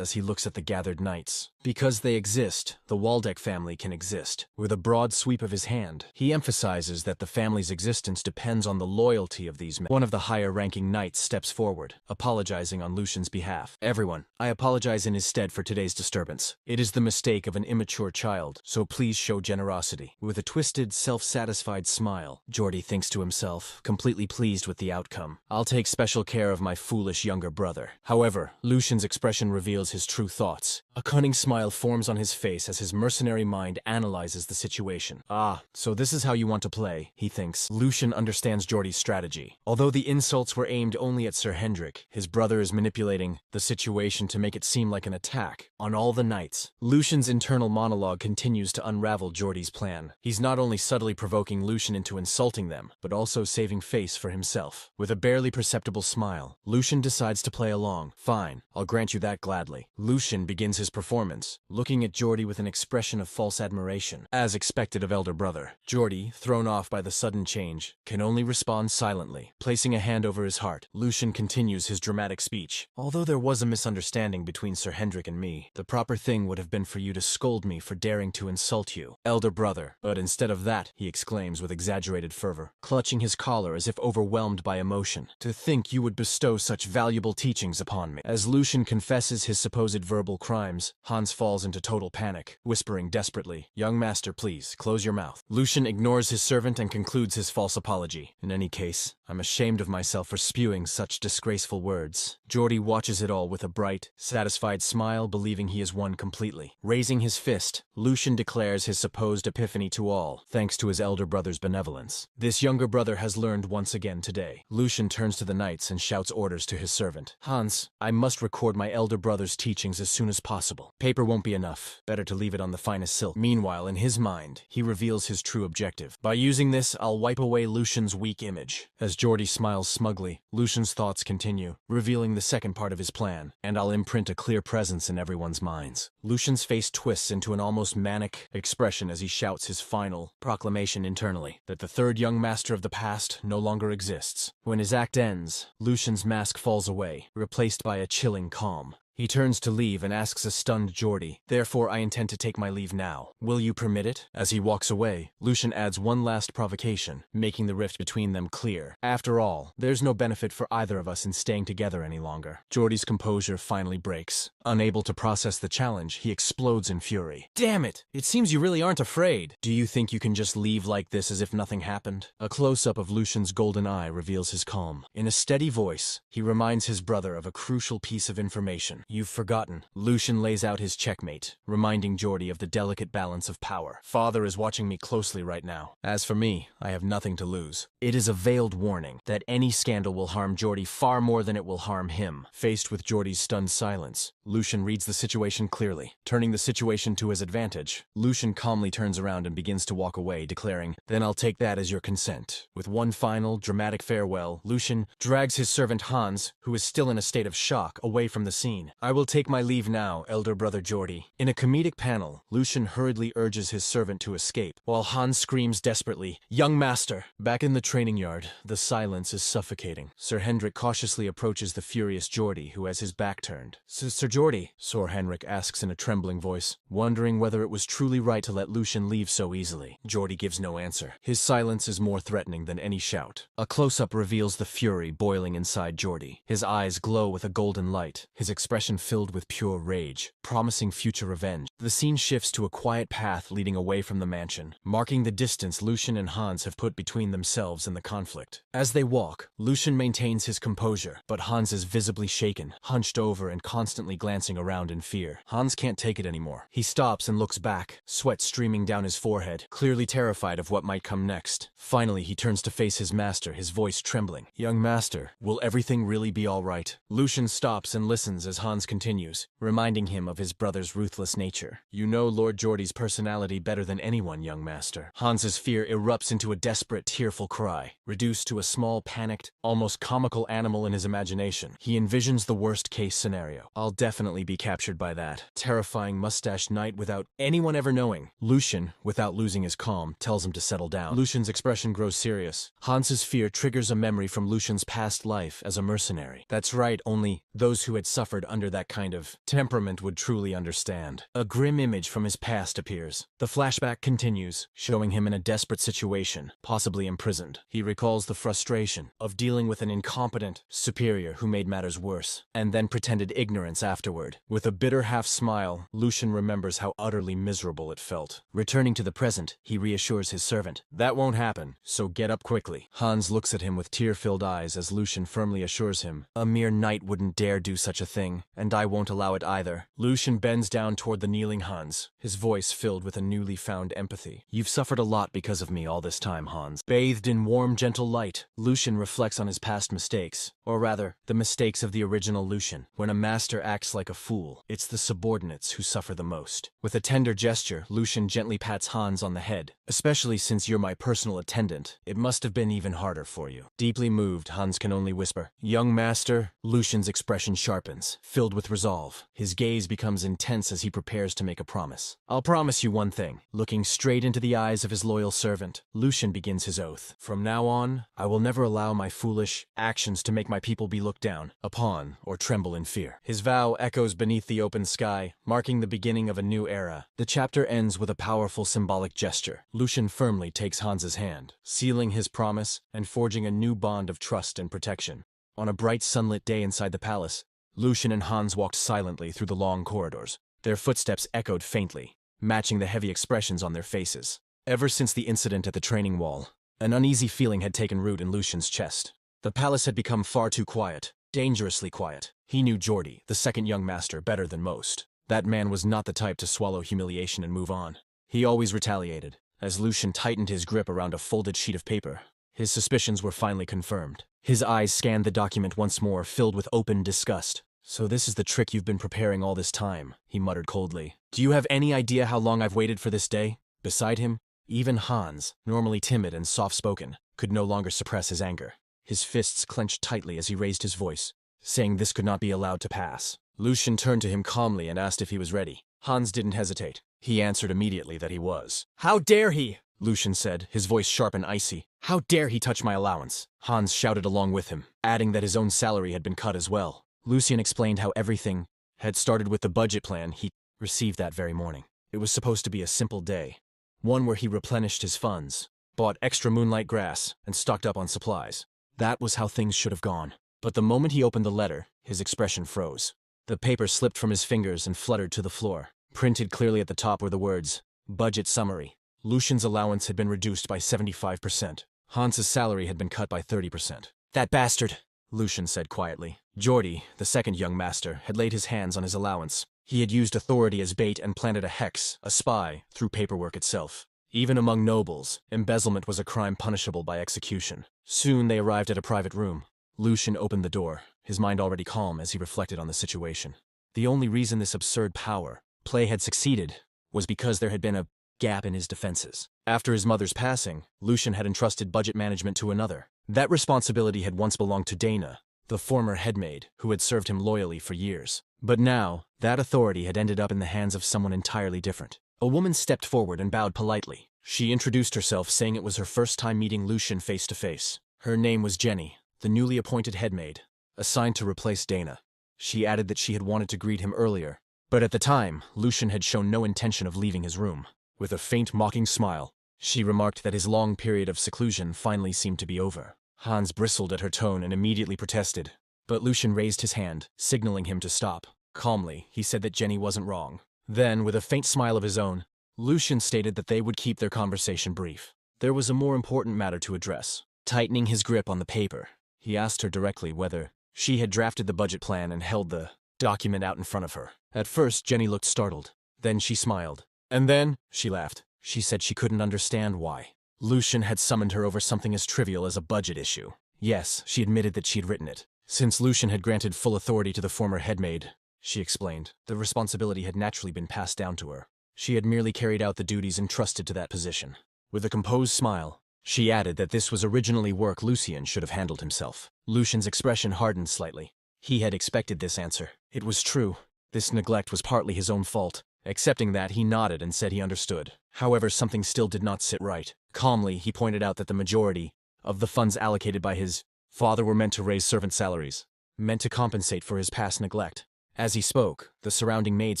looks at the gathered knights. Because they exist, the Waldeck family can exist. With a broad sweep of his hand, he emphasizes that the family's existence depends on the loyalty of these men. One of the higher-ranking knights steps forward, apologizing on Lucian's behalf. Everyone, I apologize in his stead for today's disturbance. It is the mistake of an immature child, so please show generosity. With a twisted, self-satisfied smile, Geordie thinks to himself, completely pleased with the outcome. I'll take special care of my foolish younger brother. However, Lucian's expression reveals his true thoughts. A cunning smile forms on his face as his mercenary mind analyzes the situation. Ah, so this is how you want to play, he thinks. Lucian understands Geordie's strategy. Although the insults were aimed only at Sir Hendrik, his brother is manipulating the situation to make it seem like an attack on all the knights. Lucian's internal monologue continues to unravel Geordie's plan. He's not only subtly provoking Lucian into insulting them, but also saving face for himself. With a barely perceptible smile, Lucian decides to play along. Fine, I'll grant you that gladly. Lucian begins his performance, looking at Geordie with an expression of false admiration. As expected of elder brother, Geordie, thrown off by the sudden change, can only respond silently. Placing a hand over his heart, Lucian continues his dramatic speech. Although there was a misunderstanding between Sir Hendrik and me, the proper thing would have been for you to scold me for daring to insult you, elder brother. But instead of that, he exclaims with exaggerated fervor, clutching his collar as if overwhelmed by emotion. To think you would bestow such valuable teachings upon me. As Lucian confesses his supposed verbal crimes, Hans falls into total panic, whispering desperately, "Young master, please, close your mouth." Lucian ignores his servant and concludes his false apology. In any case, I'm ashamed of myself for spewing such disgraceful words. Geordie watches it all with a bright, satisfied smile, believing he has won completely. Raising his fist, Lucian declares his supposed epiphany to all, thanks to his elder brother's benevolence. This younger brother has learned once again today. Lucian turns to the knights and shouts orders to his servant. Hans, I must record my elder brother's teachings as soon as possible. Paper won't be enough. Better to leave it on the finest silk. Meanwhile, in his mind, he reveals his true objective. By using this, I'll wipe away Lucian's weak image. As Geordie smiles smugly, Lucian's thoughts continue, revealing the second part of his plan, and I'll imprint a clear presence in everyone's minds. Lucian's face twists into an almost manic expression as he shouts his final proclamation internally, that the third young master of the past no longer exists. When his act ends, Lucian's mask falls away, replaced by a chilling calm. He turns to leave and asks a stunned Geordie, "Therefore I intend to take my leave now. Will you permit it?" As he walks away, Lucian adds one last provocation, making the rift between them clear. After all, there's no benefit for either of us in staying together any longer. Geordie's composure finally breaks. Unable to process the challenge, he explodes in fury. "Damn it! It seems you really aren't afraid. Do you think you can just leave like this as if nothing happened?" A close-up of Lucian's golden eye reveals his calm. In a steady voice, he reminds his brother of a crucial piece of information. "You've forgotten." Lucian lays out his checkmate, reminding Geordie of the delicate balance of power. "Father is watching me closely right now. As for me, I have nothing to lose." It is a veiled warning that any scandal will harm Geordie far more than it will harm him. Faced with Geordie's stunned silence, Lucian reads the situation clearly. Turning the situation to his advantage, Lucian calmly turns around and begins to walk away, declaring, "Then I'll take that as your consent." With one final, dramatic farewell, Lucian drags his servant Hans, who is still in a state of shock, away from the scene. "I will take my leave now, elder brother Geordie." In a comedic panel, Lucian hurriedly urges his servant to escape, while Hans screams desperately, "Young master!" Back in the training yard, the silence is suffocating. Sir Hendrik cautiously approaches the furious Geordie, who has his back turned. "Sir Geordie," Sir Hendrik asks in a trembling voice, wondering whether it was truly right to let Lucian leave so easily. Geordie gives no answer. His silence is more threatening than any shout. A close-up reveals the fury boiling inside Geordie. His eyes glow with a golden light, his expression filled with pure rage, promising future revenge. The scene shifts to a quiet path leading away from the mansion, marking the distance Lucian and Hans have put between themselves and the conflict. As they walk, Lucian maintains his composure, but Hans is visibly shaken, hunched over and constantly glancing around in fear. Hans can't take it anymore. He stops and looks back, sweat streaming down his forehead, clearly terrified of what might come next. Finally, he turns to face his master, his voice trembling. "Young master, will everything really be all right?" Lucian stops and listens as Hans continues, reminding him of his brother's ruthless nature. "You know Lord Geordie's personality better than anyone, young master." Hans's fear erupts into a desperate, tearful cry. Reduced to a small, panicked, almost comical animal in his imagination, he envisions the worst-case scenario. "I'll definitely definitely be captured by that terrifying mustached knight without anyone ever knowing. Lucian, without losing his calm, tells him to settle down. Lucian's expression grows serious. Hans's fear triggers a memory from Lucian's past life as a mercenary. That's right, only those who had suffered under that kind of temperament would truly understand. A grim image from his past appears. The flashback continues, showing him in a desperate situation, possibly imprisoned. He recalls the frustration of dealing with an incompetent superior who made matters worse, and then pretended ignorance afterward. With a bitter half-smile, Lucian remembers how utterly miserable it felt. Returning to the present, he reassures his servant. That won't happen, so get up quickly. Hans looks at him with tear-filled eyes as Lucian firmly assures him, a mere knight wouldn't dare do such a thing, and I won't allow it either. Lucian bends down toward the kneeling Hans, his voice filled with a newly found empathy. You've suffered a lot because of me all this time, Hans. Bathed in warm, gentle light, Lucian reflects on his past mistakes, or rather, the mistakes of the original Lucian. When a master acts like a fool, it's the subordinates who suffer the most. With a tender gesture, Lucian gently pats Hans on the head. Especially since you're my personal attendant, it must have been even harder for you. Deeply moved, Hans can only whisper, Young master. Lucian's expression sharpens, filled with resolve. His gaze becomes intense as he prepares to make a promise. I'll promise you one thing. Looking straight into the eyes of his loyal servant, Lucian begins his oath. From now on, I will never allow my foolish actions to make my people be looked down upon or tremble in fear. His vow echoes beneath the open sky, marking the beginning of a new era. The chapter ends with a powerful symbolic gesture. Lucian firmly takes Hans's hand, sealing his promise and forging a new bond of trust and protection. On a bright sunlit day inside the palace, Lucian and Hans walked silently through the long corridors. Their footsteps echoed faintly, matching the heavy expressions on their faces. Ever since the incident at the training wall, an uneasy feeling had taken root in Lucian's chest. The palace had become far too quiet, dangerously quiet. He knew Geordie, the second young master, better than most. That man was not the type to swallow humiliation and move on. He always retaliated. As Lucian tightened his grip around a folded sheet of paper, his suspicions were finally confirmed. His eyes scanned the document once more, filled with open disgust. So this is the trick you've been preparing all this time, he muttered coldly. Do you have any idea how long I've waited for this day? Beside him, even Hans, normally timid and soft-spoken, could no longer suppress his anger. His fists clenched tightly as he raised his voice, saying this could not be allowed to pass. Lucian turned to him calmly and asked if he was ready. Hans didn't hesitate. He answered immediately that he was. How dare he? Lucian said, his voice sharp and icy. How dare he touch my allowance? Hans shouted along with him, adding that his own salary had been cut as well. Lucian explained how everything had started with the budget plan he received that very morning. It was supposed to be a simple day, one where he replenished his funds, bought extra moonlight grass, and stocked up on supplies. That was how things should have gone. But the moment he opened the letter, his expression froze. The paper slipped from his fingers and fluttered to the floor. Printed clearly at the top were the words, Budget Summary. Lucian's allowance had been reduced by 75%. Hans's salary had been cut by 30%. That bastard, Lucian said quietly. Geordie, the second young master, had laid his hands on his allowance. He had used authority as bait and planted a hex, a spy, through paperwork itself. Even among nobles, embezzlement was a crime punishable by execution. Soon they arrived at a private room. Lucian opened the door, his mind already calm as he reflected on the situation. The only reason this absurd power play had succeeded was because there had been a gap in his defenses. After his mother's passing, Lucian had entrusted budget management to another. That responsibility had once belonged to Dana, the former headmaid, who had served him loyally for years. But now, that authority had ended up in the hands of someone entirely different. A woman stepped forward and bowed politely. She introduced herself, saying it was her first time meeting Lucian face to face. Her name was Jenny, the newly appointed headmaid, assigned to replace Dana. She added that she had wanted to greet him earlier, but at the time, Lucian had shown no intention of leaving his room. With a faint mocking smile, she remarked that his long period of seclusion finally seemed to be over. Hans bristled at her tone and immediately protested, but Lucian raised his hand, signaling him to stop. Calmly, he said that Jenny wasn't wrong. Then, with a faint smile of his own, Lucian stated that they would keep their conversation brief. There was a more important matter to address. Tightening his grip on the paper, he asked her directly whether she had drafted the budget plan and held the document out in front of her. At first, Jenny looked startled. Then she smiled. And then, she laughed. She said she couldn't understand why Lucian had summoned her over something as trivial as a budget issue. Yes, she admitted that she'd written it. Since Lucian had granted full authority to the former headmaid, she explained, the responsibility had naturally been passed down to her. She had merely carried out the duties entrusted to that position. With a composed smile, she added that this was originally work Lucian should have handled himself. Lucian's expression hardened slightly. He had expected this answer. It was true. This neglect was partly his own fault. Accepting that, he nodded and said he understood. However, something still did not sit right. Calmly, he pointed out that the majority of the funds allocated by his father were meant to raise servant salaries, meant to compensate for his past neglect. As he spoke, the surrounding maids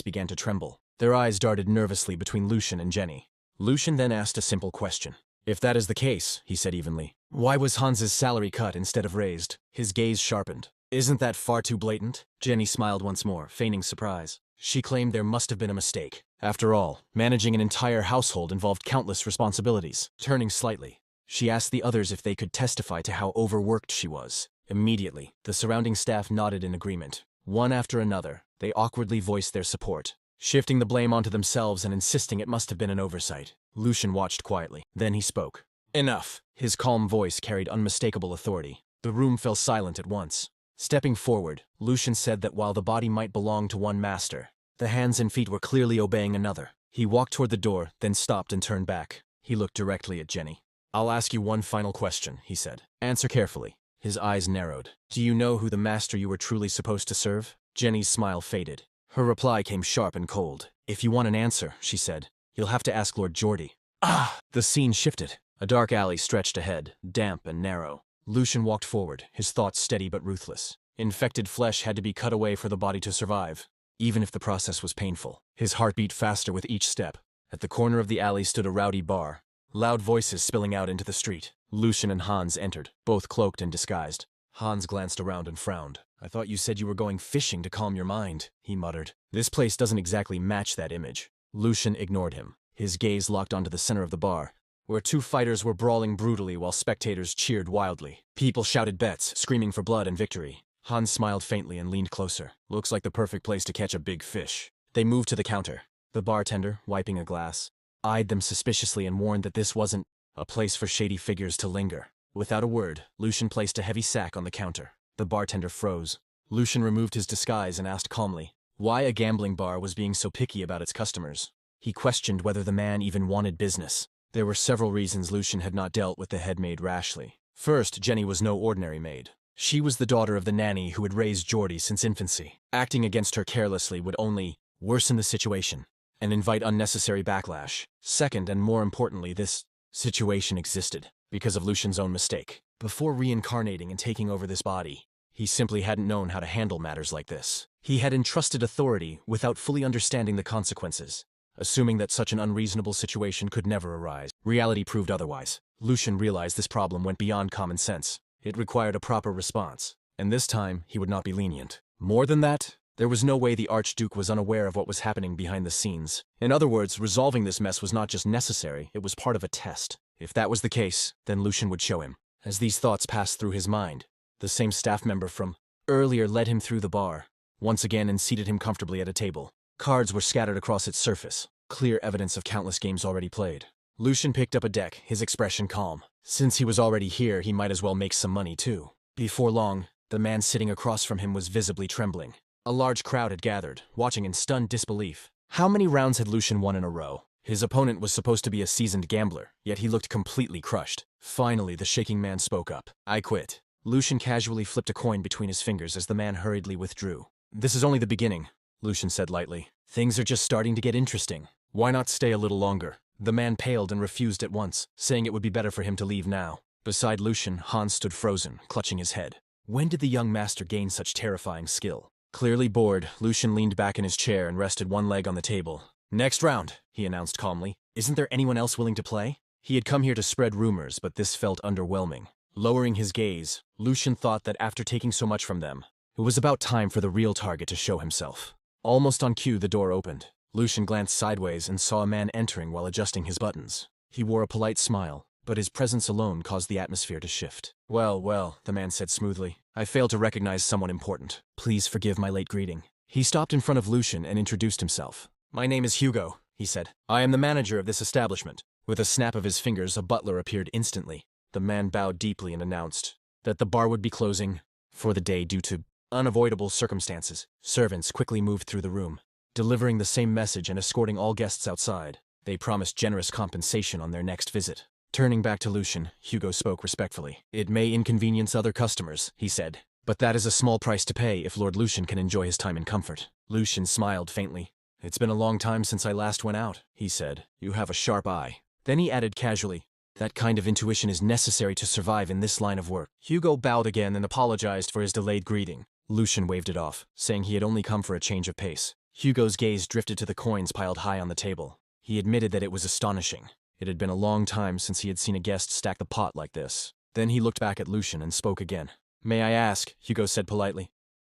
began to tremble. Their eyes darted nervously between Lucian and Jenny. Lucian then asked a simple question. If that is the case, he said evenly, why was Hans's salary cut instead of raised? His gaze sharpened. Isn't that far too blatant? Jenny smiled once more, feigning surprise. She claimed there must have been a mistake. After all, managing an entire household involved countless responsibilities. Turning slightly, she asked the others if they could testify to how overworked she was. Immediately, the surrounding staff nodded in agreement. One after another, they awkwardly voiced their support, shifting the blame onto themselves and insisting it must have been an oversight. Lucian watched quietly. Then he spoke. Enough. His calm voice carried unmistakable authority. The room fell silent at once. Stepping forward, Lucian said that while the body might belong to one master, the hands and feet were clearly obeying another. He walked toward the door, then stopped and turned back. He looked directly at Jenny. I'll ask you one final question, he said. Answer carefully. His eyes narrowed. Do you know who the master you were truly supposed to serve? Jenny's smile faded. Her reply came sharp and cold. If you want an answer, she said, you'll have to ask Lord Geordie. Ah! The scene shifted. A dark alley stretched ahead, damp and narrow. Lucian walked forward, his thoughts steady but ruthless. Infected flesh had to be cut away for the body to survive, even if the process was painful. His heart beat faster with each step. At the corner of the alley stood a rowdy bar, loud voices spilling out into the street. Lucian and Hans entered, both cloaked and disguised. Hans glanced around and frowned. I thought you said you were going fishing to calm your mind, he muttered. This place doesn't exactly match that image. Lucian ignored him. His gaze locked onto the center of the bar, where two fighters were brawling brutally while spectators cheered wildly. People shouted bets, screaming for blood and victory. Hans smiled faintly and leaned closer. Looks like the perfect place to catch a big fish. They moved to the counter. The bartender, wiping a glass, eyed them suspiciously and warned that this wasn't a place for shady figures to linger. Without a word, Lucian placed a heavy sack on the counter. The bartender froze. Lucian removed his disguise and asked calmly why a gambling bar was being so picky about its customers. He questioned whether the man even wanted business. There were several reasons Lucian had not dealt with the head maid rashly. First, Jenny was no ordinary maid. She was the daughter of the nanny who had raised Geordie since infancy. Acting against her carelessly would only worsen the situation and invite unnecessary backlash. Second, and more importantly, this situation existed because of Lucian's own mistake. Before reincarnating and taking over this body, he simply hadn't known how to handle matters like this. He had entrusted authority without fully understanding the consequences, assuming that such an unreasonable situation could never arise. Reality proved otherwise. Lucian realized this problem went beyond common sense. It required a proper response, and this time he would not be lenient. More than that, there was no way the Archduke was unaware of what was happening behind the scenes. In other words, resolving this mess was not just necessary, it was part of a test. If that was the case, then Lucian would show him. As these thoughts passed through his mind, the same staff member from earlier led him through the bar, once again, and seated him comfortably at a table. Cards were scattered across its surface, clear evidence of countless games already played. Lucian picked up a deck, his expression calm. Since he was already here, he might as well make some money too. Before long, the man sitting across from him was visibly trembling. A large crowd had gathered, watching in stunned disbelief. How many rounds had Lucian won in a row? His opponent was supposed to be a seasoned gambler, yet he looked completely crushed. Finally, the shaking man spoke up. I quit. Lucian casually flipped a coin between his fingers as the man hurriedly withdrew. This is only the beginning, Lucian said lightly. Things are just starting to get interesting. Why not stay a little longer? The man paled and refused at once, saying it would be better for him to leave now. Beside Lucian, Hans stood frozen, clutching his head. When did the young master gain such terrifying skill? Clearly bored, Lucian leaned back in his chair and rested one leg on the table. Next round, he announced calmly. Isn't there anyone else willing to play? He had come here to spread rumors, but this felt underwhelming. Lowering his gaze, Lucian thought that after taking so much from them, it was about time for the real target to show himself. Almost on cue, the door opened. Lucian glanced sideways and saw a man entering while adjusting his buttons. He wore a polite smile, but his presence alone caused the atmosphere to shift. Well, the man said smoothly. I failed to recognize someone important. Please forgive my late greeting. He stopped in front of Lucian and introduced himself. My name is Hugo, he said. I am the manager of this establishment. With a snap of his fingers, a butler appeared instantly. The man bowed deeply and announced that the bar would be closing for the day due to unavoidable circumstances. Servants quickly moved through the room, delivering the same message and escorting all guests outside. They promised generous compensation on their next visit. Turning back to Lucian, Hugo spoke respectfully. It may inconvenience other customers, he said, But that is a small price to pay if Lord Lucian can enjoy his time in comfort. Lucian smiled faintly. It's been a long time since I last went out, he said. You have a sharp eye. Then he added casually, that kind of intuition is necessary to survive in this line of work. Hugo bowed again and apologized for his delayed greeting. Lucian waved it off, saying he had only come for a change of pace. Hugo's gaze drifted to the coins piled high on the table. He admitted that it was astonishing. It had been a long time since he had seen a guest stack the pot like this. Then he looked back at Lucian and spoke again. May I ask, Hugo said politely,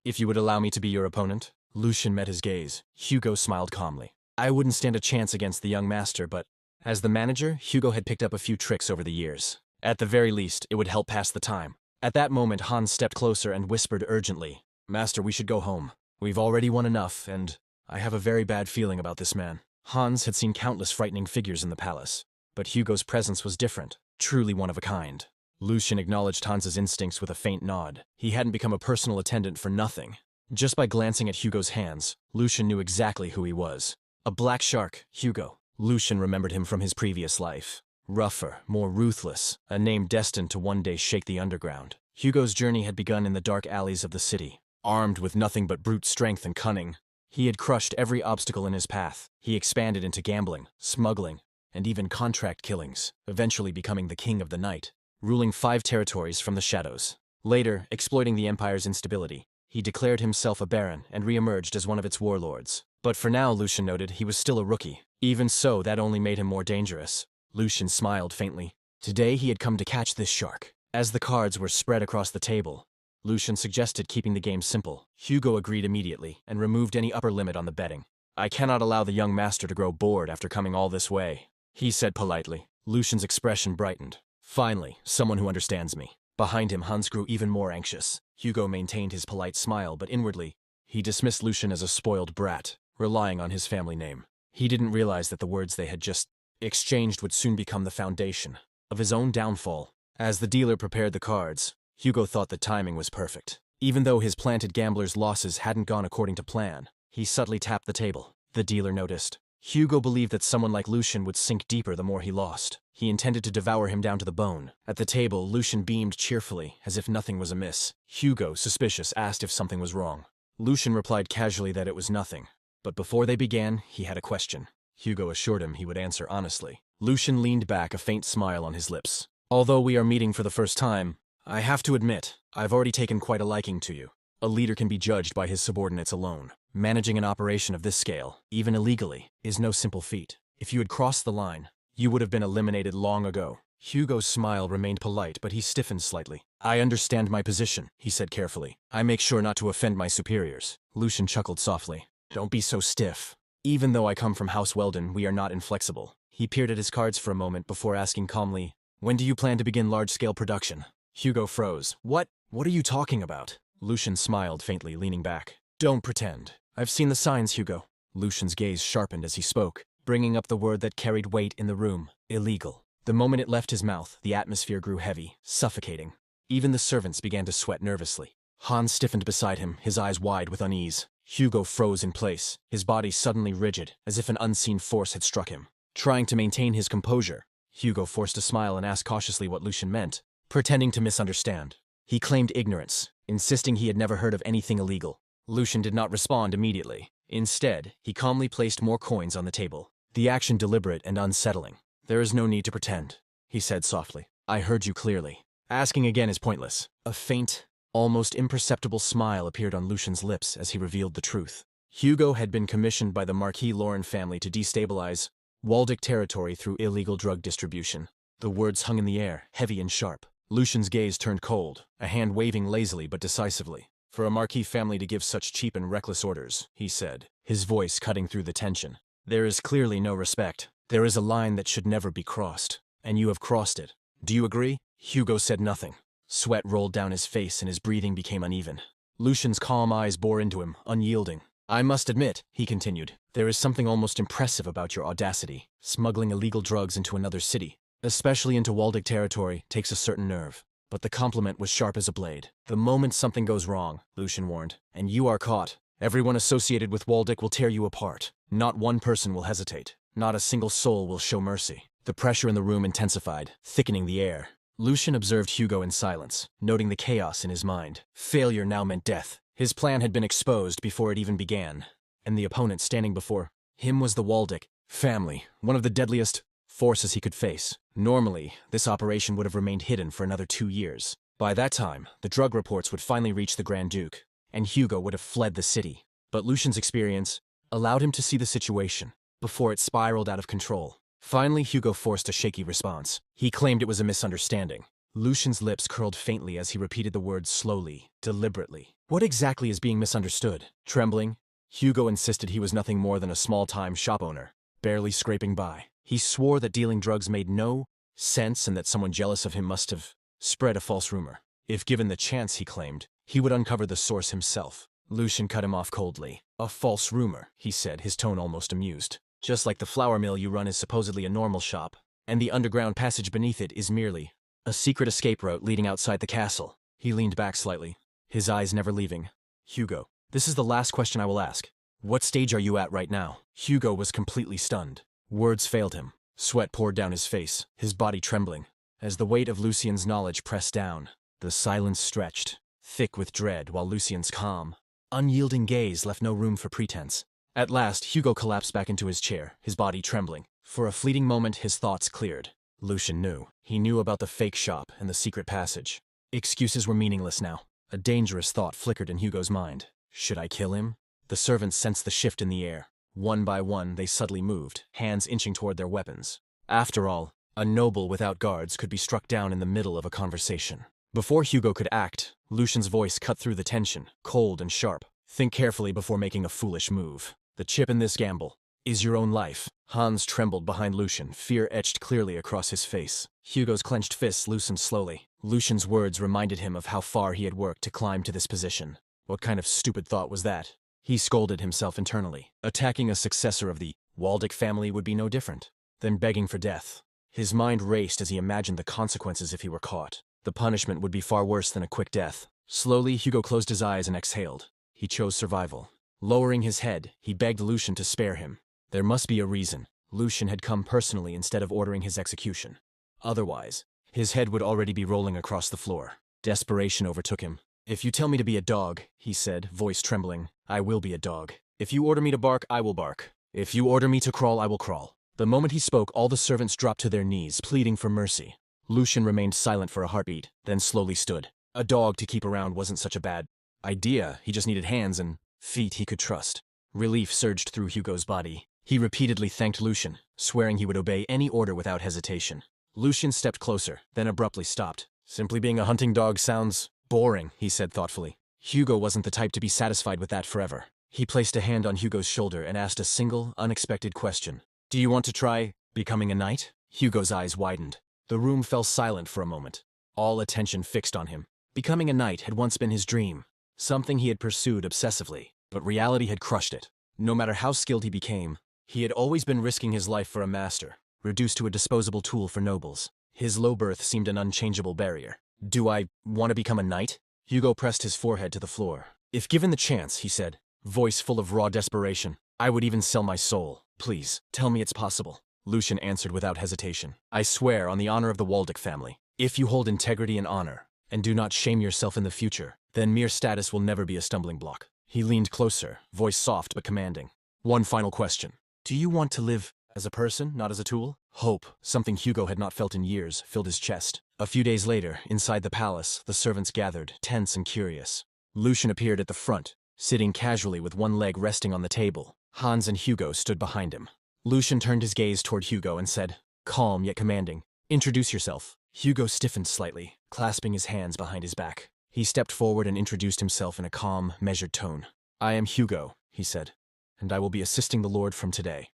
if you would allow me to be your opponent? Lucian met his gaze. Hugo smiled calmly. I wouldn't stand a chance against the young master, but as the manager, Hugo had picked up a few tricks over the years. At the very least, it would help pass the time. At that moment, Hans stepped closer and whispered urgently, Master, we should go home. We've already won enough, and I have a very bad feeling about this man. Hans had seen countless frightening figures in the palace, but Hugo's presence was different, truly one of a kind. Lucian acknowledged Hans's instincts with a faint nod. He hadn't become a personal attendant for nothing. Just by glancing at Hugo's hands, Lucian knew exactly who he was. A black shark, Hugo. Lucian remembered him from his previous life. Rougher, more ruthless, a name destined to one day shake the underground. Hugo's journey had begun in the dark alleys of the city. Armed with nothing but brute strength and cunning, he had crushed every obstacle in his path. He expanded into gambling, smuggling, and even contract killings, eventually becoming the king of the night, ruling 5 territories from the shadows. Later, exploiting the Empire's instability, he declared himself a baron and re-emerged as one of its warlords. But for now, Lucian noted, he was still a rookie. Even so, that only made him more dangerous. Lucian smiled faintly. Today he had come to catch this shark. As the cards were spread across the table, Lucian suggested keeping the game simple. Hugo agreed immediately and removed any upper limit on the betting. I cannot allow the young master to grow bored after coming all this way, he said politely. Lucian's expression brightened. Finally, someone who understands me. Behind him, Hans grew even more anxious. Hugo maintained his polite smile, but inwardly, he dismissed Lucian as a spoiled brat, relying on his family name. He didn't realize that the words they had just exchanged would soon become the foundation of his own downfall. As the dealer prepared the cards, Hugo thought the timing was perfect. Even though his planted gambler's losses hadn't gone according to plan, he subtly tapped the table. The dealer noticed. Hugo believed that someone like Lucian would sink deeper the more he lost. He intended to devour him down to the bone. At the table, Lucian beamed cheerfully, as if nothing was amiss. Hugo, suspicious, asked if something was wrong. Lucian replied casually that it was nothing. But before they began, he had a question. Hugo assured him he would answer honestly. Lucian leaned back, a faint smile on his lips. Although we are meeting for the first time, I have to admit, I've already taken quite a liking to you. A leader can be judged by his subordinates alone. Managing an operation of this scale, even illegally, is no simple feat. If you had crossed the line, you would have been eliminated long ago. Hugo's smile remained polite, but he stiffened slightly. I understand my position, he said carefully. I make sure not to offend my superiors. Lucian chuckled softly. Don't be so stiff. Even though I come from House Weldon, we are not inflexible. He peered at his cards for a moment before asking calmly, when do you plan to begin large-scale production? Hugo froze. What are you talking about? Lucian smiled faintly, leaning back. Don't pretend. I've seen the signs, Hugo. Lucian's gaze sharpened as he spoke, bringing up the word that carried weight in the room. Illegal. The moment it left his mouth, the atmosphere grew heavy, suffocating. Even the servants began to sweat nervously. Hans stiffened beside him, his eyes wide with unease. Hugo froze in place, his body suddenly rigid, as if an unseen force had struck him. Trying to maintain his composure, Hugo forced a smile and asked cautiously what Lucian meant, pretending to misunderstand. He claimed ignorance, insisting he had never heard of anything illegal. Lucian did not respond immediately. Instead, he calmly placed more coins on the table, the action deliberate and unsettling. There is no need to pretend, he said softly. I heard you clearly. Asking again is pointless. A faint, almost imperceptible smile appeared on Lucian's lips as he revealed the truth. Hugo had been commissioned by the Marquis Lauren family to destabilize Waldick territory through illegal drug distribution. The words hung in the air, heavy and sharp. Lucian's gaze turned cold, a hand waving lazily but decisively. For a Marquis family to give such cheap and reckless orders, he said, his voice cutting through the tension. There is clearly no respect. There is a line that should never be crossed, and you have crossed it. Do you agree? Hugo said nothing. Sweat rolled down his face and his breathing became uneven. Lucian's calm eyes bore into him, unyielding. I must admit, he continued, there is something almost impressive about your audacity. Smuggling illegal drugs into another city, especially into Waldick territory, takes a certain nerve. But the compliment was sharp as a blade. The moment something goes wrong, Lucian warned, and you are caught, everyone associated with Waldick will tear you apart. Not one person will hesitate. Not a single soul will show mercy. The pressure in the room intensified, thickening the air. Lucian observed Hugo in silence, noting the chaos in his mind. Failure now meant death. His plan had been exposed before it even began, and the opponent standing before him was the Waldick family, one of the deadliest forces he could face. Normally, this operation would have remained hidden for another 2 years. By that time, the drug reports would finally reach the Grand Duke, and Hugo would have fled the city. But Lucian's experience allowed him to see the situation before it spiraled out of control. Finally, Hugo forced a shaky response. He claimed it was a misunderstanding. Lucian's lips curled faintly as he repeated the words slowly, deliberately. What exactly is being misunderstood? Trembling, Hugo insisted he was nothing more than a small-time shop owner, barely scraping by. He swore that dealing drugs made no sense and that someone jealous of him must have spread a false rumor. If given the chance, he claimed, he would uncover the source himself. Lucian cut him off coldly. A false rumor, he said, his tone almost amused. Just like the flour mill you run is supposedly a normal shop, and the underground passage beneath it is merely a secret escape route leading outside the castle. He leaned back slightly, his eyes never leaving. Hugo, this is the last question I will ask. What stage are you at right now? Hugo was completely stunned. Words failed him. Sweat poured down his face, his body trembling. As the weight of Lucian's knowledge pressed down, the silence stretched, thick with dread, while Lucian's calm, unyielding gaze left no room for pretense. At last, Hugo collapsed back into his chair, his body trembling. For a fleeting moment, his thoughts cleared. Lucian knew. He knew about the fake shop and the secret passage. Excuses were meaningless now. A dangerous thought flickered in Hugo's mind. Should I kill him? The servants sensed the shift in the air. One by one, they subtly moved, hands inching toward their weapons. After all, a noble without guards could be struck down in the middle of a conversation. Before Hugo could act, Lucian's voice cut through the tension, cold and sharp. Think carefully before making a foolish move. The chip in this gamble is your own life. Hans trembled behind Lucian, fear etched clearly across his face. Hugo's clenched fists loosened slowly. Lucian's words reminded him of how far he had worked to climb to this position. What kind of stupid thought was that? He scolded himself internally. Attacking a successor of the Waldick family would be no different than begging for death. His mind raced as he imagined the consequences if he were caught. The punishment would be far worse than a quick death. Slowly, Hugo closed his eyes and exhaled. He chose survival. Lowering his head, he begged Lucian to spare him. There must be a reason. Lucian had come personally instead of ordering his execution. Otherwise, his head would already be rolling across the floor. Desperation overtook him. If you tell me to be a dog, he said, voice trembling, I will be a dog. If you order me to bark, I will bark. If you order me to crawl, I will crawl. The moment he spoke, all the servants dropped to their knees, pleading for mercy. Lucian remained silent for a heartbeat, then slowly stood. A dog to keep around wasn't such a bad idea. He just needed hands and feet he could trust. Relief surged through Hugo's body. He repeatedly thanked Lucian, swearing he would obey any order without hesitation. Lucian stepped closer, then abruptly stopped. Simply being a hunting dog sounds boring, he said thoughtfully. Hugo wasn't the type to be satisfied with that forever. He placed a hand on Hugo's shoulder and asked a single, unexpected question. Do you want to try becoming a knight? Hugo's eyes widened. The room fell silent for a moment, all attention fixed on him. Becoming a knight had once been his dream, something he had pursued obsessively, but reality had crushed it. No matter how skilled he became, he had always been risking his life for a master, reduced to a disposable tool for nobles. His low birth seemed an unchangeable barrier. Do I want to become a knight? Hugo pressed his forehead to the floor. If given the chance, he said, voice full of raw desperation, I would even sell my soul. Please, tell me it's possible. Lucian answered without hesitation. I swear on the honor of the Waldick family, if you hold integrity and honor, and do not shame yourself in the future, then mere status will never be a stumbling block. He leaned closer, voice soft but commanding. One final question. Do you want to live as a person, not as a tool? Hope, something Hugo had not felt in years, filled his chest. A few days later, inside the palace, the servants gathered, tense and curious. Lucian appeared at the front, sitting casually with one leg resting on the table. Hans and Hugo stood behind him. Lucian turned his gaze toward Hugo and said, calm yet commanding, introduce yourself. Hugo stiffened slightly, clasping his hands behind his back. He stepped forward and introduced himself in a calm, measured tone. I am Hugo, he said, and I will be assisting the Lord from today.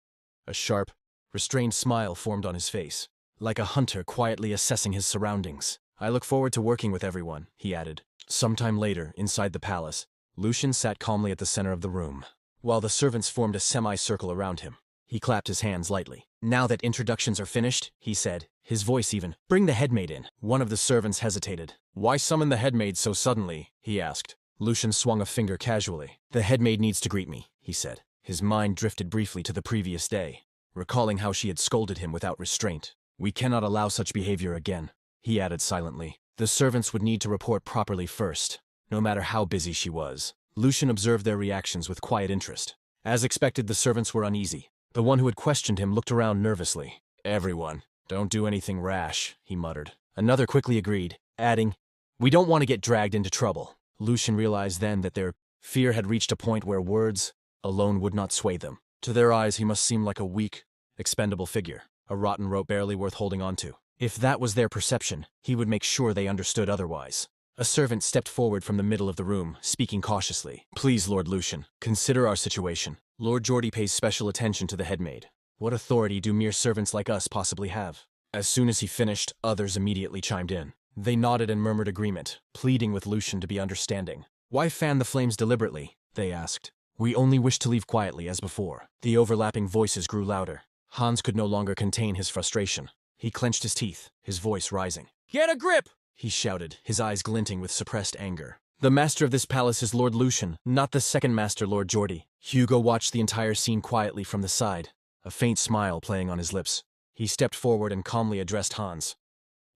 A sharp, restrained smile formed on his face, like a hunter quietly assessing his surroundings. I look forward to working with everyone, he added. Sometime later, inside the palace, Lucian sat calmly at the center of the room, while the servants formed a semicircle around him. He clapped his hands lightly. Now that introductions are finished, he said, his voice even. Bring the headmaid in. One of the servants hesitated. Why summon the headmaid so suddenly? He asked. Lucian swung a finger casually. The headmaid needs to greet me, he said. His mind drifted briefly to the previous day, recalling how she had scolded him without restraint. We cannot allow such behavior again. he added silently. The servants would need to report properly first, no matter how busy she was. Lucian observed their reactions with quiet interest. As expected, the servants were uneasy. The one who had questioned him looked around nervously. "Everyone, don't do anything rash," he muttered. Another quickly agreed, adding, "We don't want to get dragged into trouble." Lucian realized then that their fear had reached a point where words alone would not sway them. To their eyes, he must seem like a weak, expendable figure, a rotten rope barely worth holding on to. If that was their perception, he would make sure they understood otherwise. A servant stepped forward from the middle of the room, speaking cautiously. "Please, Lord Lucian, consider our situation. Lord Geordie pays special attention to the headmaid. What authority do mere servants like us possibly have?" As soon as he finished, others immediately chimed in. They nodded and murmured agreement, pleading with Lucian to be understanding. "Why fan the flames deliberately?" they asked. "We only wish to leave quietly, as before." The overlapping voices grew louder. Hans could no longer contain his frustration. He clenched his teeth, his voice rising. "Get a grip!" he shouted, his eyes glinting with suppressed anger. "The master of this palace is Lord Lucian, not the second master, Lord Geordie." Hugo watched the entire scene quietly from the side, a faint smile playing on his lips. He stepped forward and calmly addressed Hans.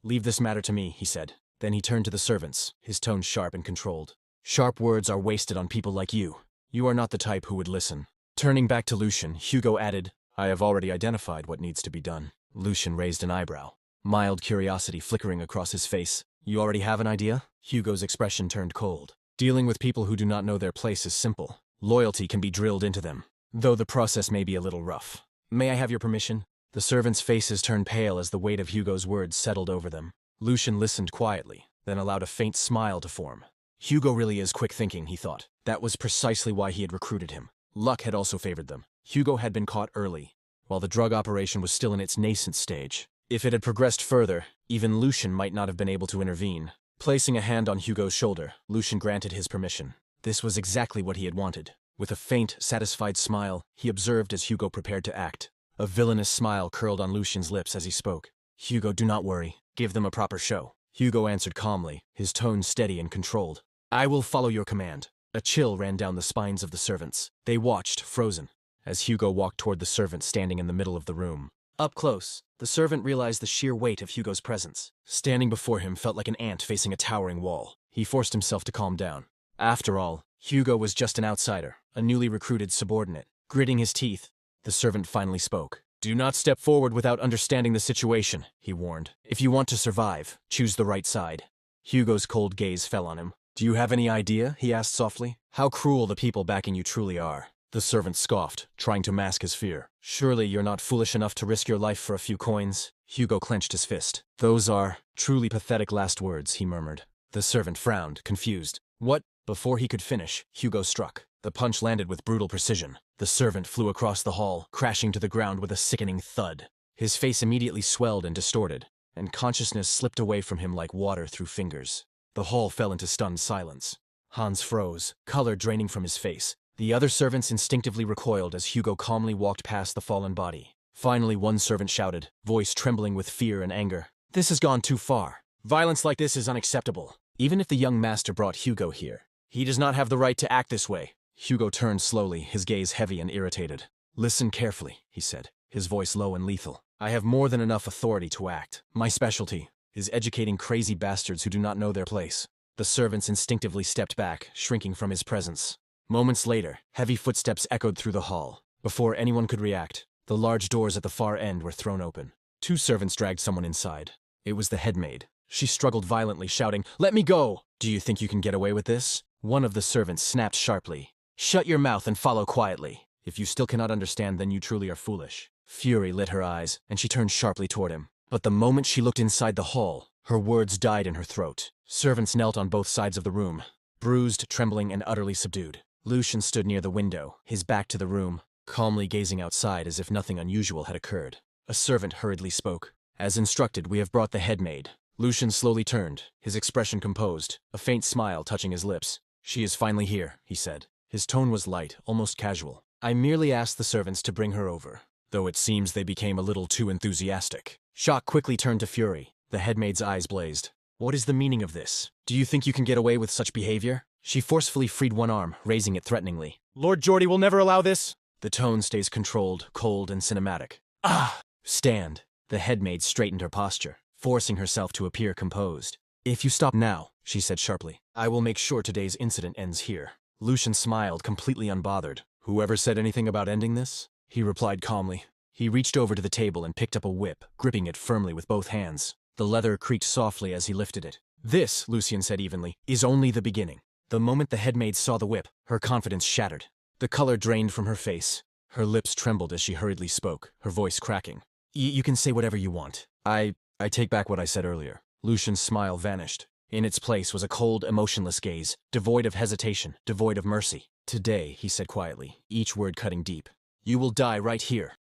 "Leave this matter to me," he said. Then he turned to the servants, his tone sharp and controlled. "Sharp words are wasted on people like you. You are not the type who would listen." Turning back to Lucian, Hugo added, "I have already identified what needs to be done." Lucian raised an eyebrow, mild curiosity flickering across his face. "You already have an idea?" Hugo's expression turned cold. "Dealing with people who do not know their place is simple. Loyalty can be drilled into them, though the process may be a little rough. May I have your permission?" The servants' faces turned pale as the weight of Hugo's words settled over them. Lucian listened quietly, then allowed a faint smile to form. Hugo really is quick thinking, he thought. That was precisely why he had recruited him. Luck had also favored them. Hugo had been caught early, while the drug operation was still in its nascent stage. If it had progressed further, even Lucian might not have been able to intervene. Placing a hand on Hugo's shoulder, Lucian granted his permission. This was exactly what he had wanted. With a faint, satisfied smile, he observed as Hugo prepared to act. A villainous smile curled on Lucian's lips as he spoke. "Hugo, do not worry. Give them a proper show." Hugo answered calmly, his tone steady and controlled. "I will follow your command." A chill ran down the spines of the servants. They watched, frozen, as Hugo walked toward the servant standing in the middle of the room. Up close, the servant realized the sheer weight of Hugo's presence. Standing before him felt like an ant facing a towering wall. He forced himself to calm down. After all, Hugo was just an outsider, a newly recruited subordinate. Gritting his teeth, the servant finally spoke. "Do not step forward without understanding the situation," he warned. "If you want to survive, choose the right side." Hugo's cold gaze fell on him. "Do you have any idea," he asked softly, "how cruel the people backing you truly are?" The servant scoffed, trying to mask his fear. "Surely you're not foolish enough to risk your life for a few coins?" Hugo clenched his fist. "Those are truly pathetic last words," he murmured. The servant frowned, confused. "What?" Before he could finish, Hugo struck. The punch landed with brutal precision. The servant flew across the hall, crashing to the ground with a sickening thud. His face immediately swelled and distorted, and consciousness slipped away from him like water through fingers. The hall fell into stunned silence. Hans froze, color draining from his face. The other servants instinctively recoiled as Hugo calmly walked past the fallen body. Finally, one servant shouted, voice trembling with fear and anger. "This has gone too far. Violence like this is unacceptable. Even if the young master brought Hugo here, he does not have the right to act this way." Hugo turned slowly, his gaze heavy and irritated. "Listen carefully," he said, his voice low and lethal. "I have more than enough authority to act. My specialty is educating crazy bastards who do not know their place." The servants instinctively stepped back, shrinking from his presence. Moments later, heavy footsteps echoed through the hall. Before anyone could react, the large doors at the far end were thrown open. Two servants dragged someone inside. It was the headmaid. She struggled violently, shouting, "Let me go!" "Do you think you can get away with this?" One of the servants snapped sharply. "Shut your mouth and follow quietly. If you still cannot understand, then you truly are foolish." Fury lit her eyes, and she turned sharply toward him. But the moment she looked inside the hall, her words died in her throat. Servants knelt on both sides of the room, bruised, trembling, and utterly subdued. Lucian stood near the window, his back to the room, calmly gazing outside as if nothing unusual had occurred. A servant hurriedly spoke. "As instructed, we have brought the headmaid." Lucian slowly turned, his expression composed, a faint smile touching his lips. "She is finally here," he said. His tone was light, almost casual. "I merely asked the servants to bring her over, though it seems they became a little too enthusiastic." Shock quickly turned to fury. The headmaid's eyes blazed. "What is the meaning of this? Do you think you can get away with such behavior?" She forcefully freed one arm, raising it threateningly. "Lord Geordie will never allow this." The tone stays controlled, cold, and cinematic. "Ah!" "Stand." The headmaid straightened her posture. forcing herself to appear composed. "If you stop now," she said sharply, "I will make sure today's incident ends here." Lucian smiled, completely unbothered. "Whoever said anything about ending this?" he replied calmly. He reached over to the table and picked up a whip, gripping it firmly with both hands. The leather creaked softly as he lifted it. "This," Lucian said evenly, "is only the beginning." The moment the headmaid saw the whip, her confidence shattered. The color drained from her face. Her lips trembled as she hurriedly spoke, her voice cracking. You can say whatever you want. I take back what I said earlier." Lucian's smile vanished. In its place was a cold, emotionless gaze, devoid of hesitation, devoid of mercy. "Today," he said quietly, each word cutting deep, "you will die right here."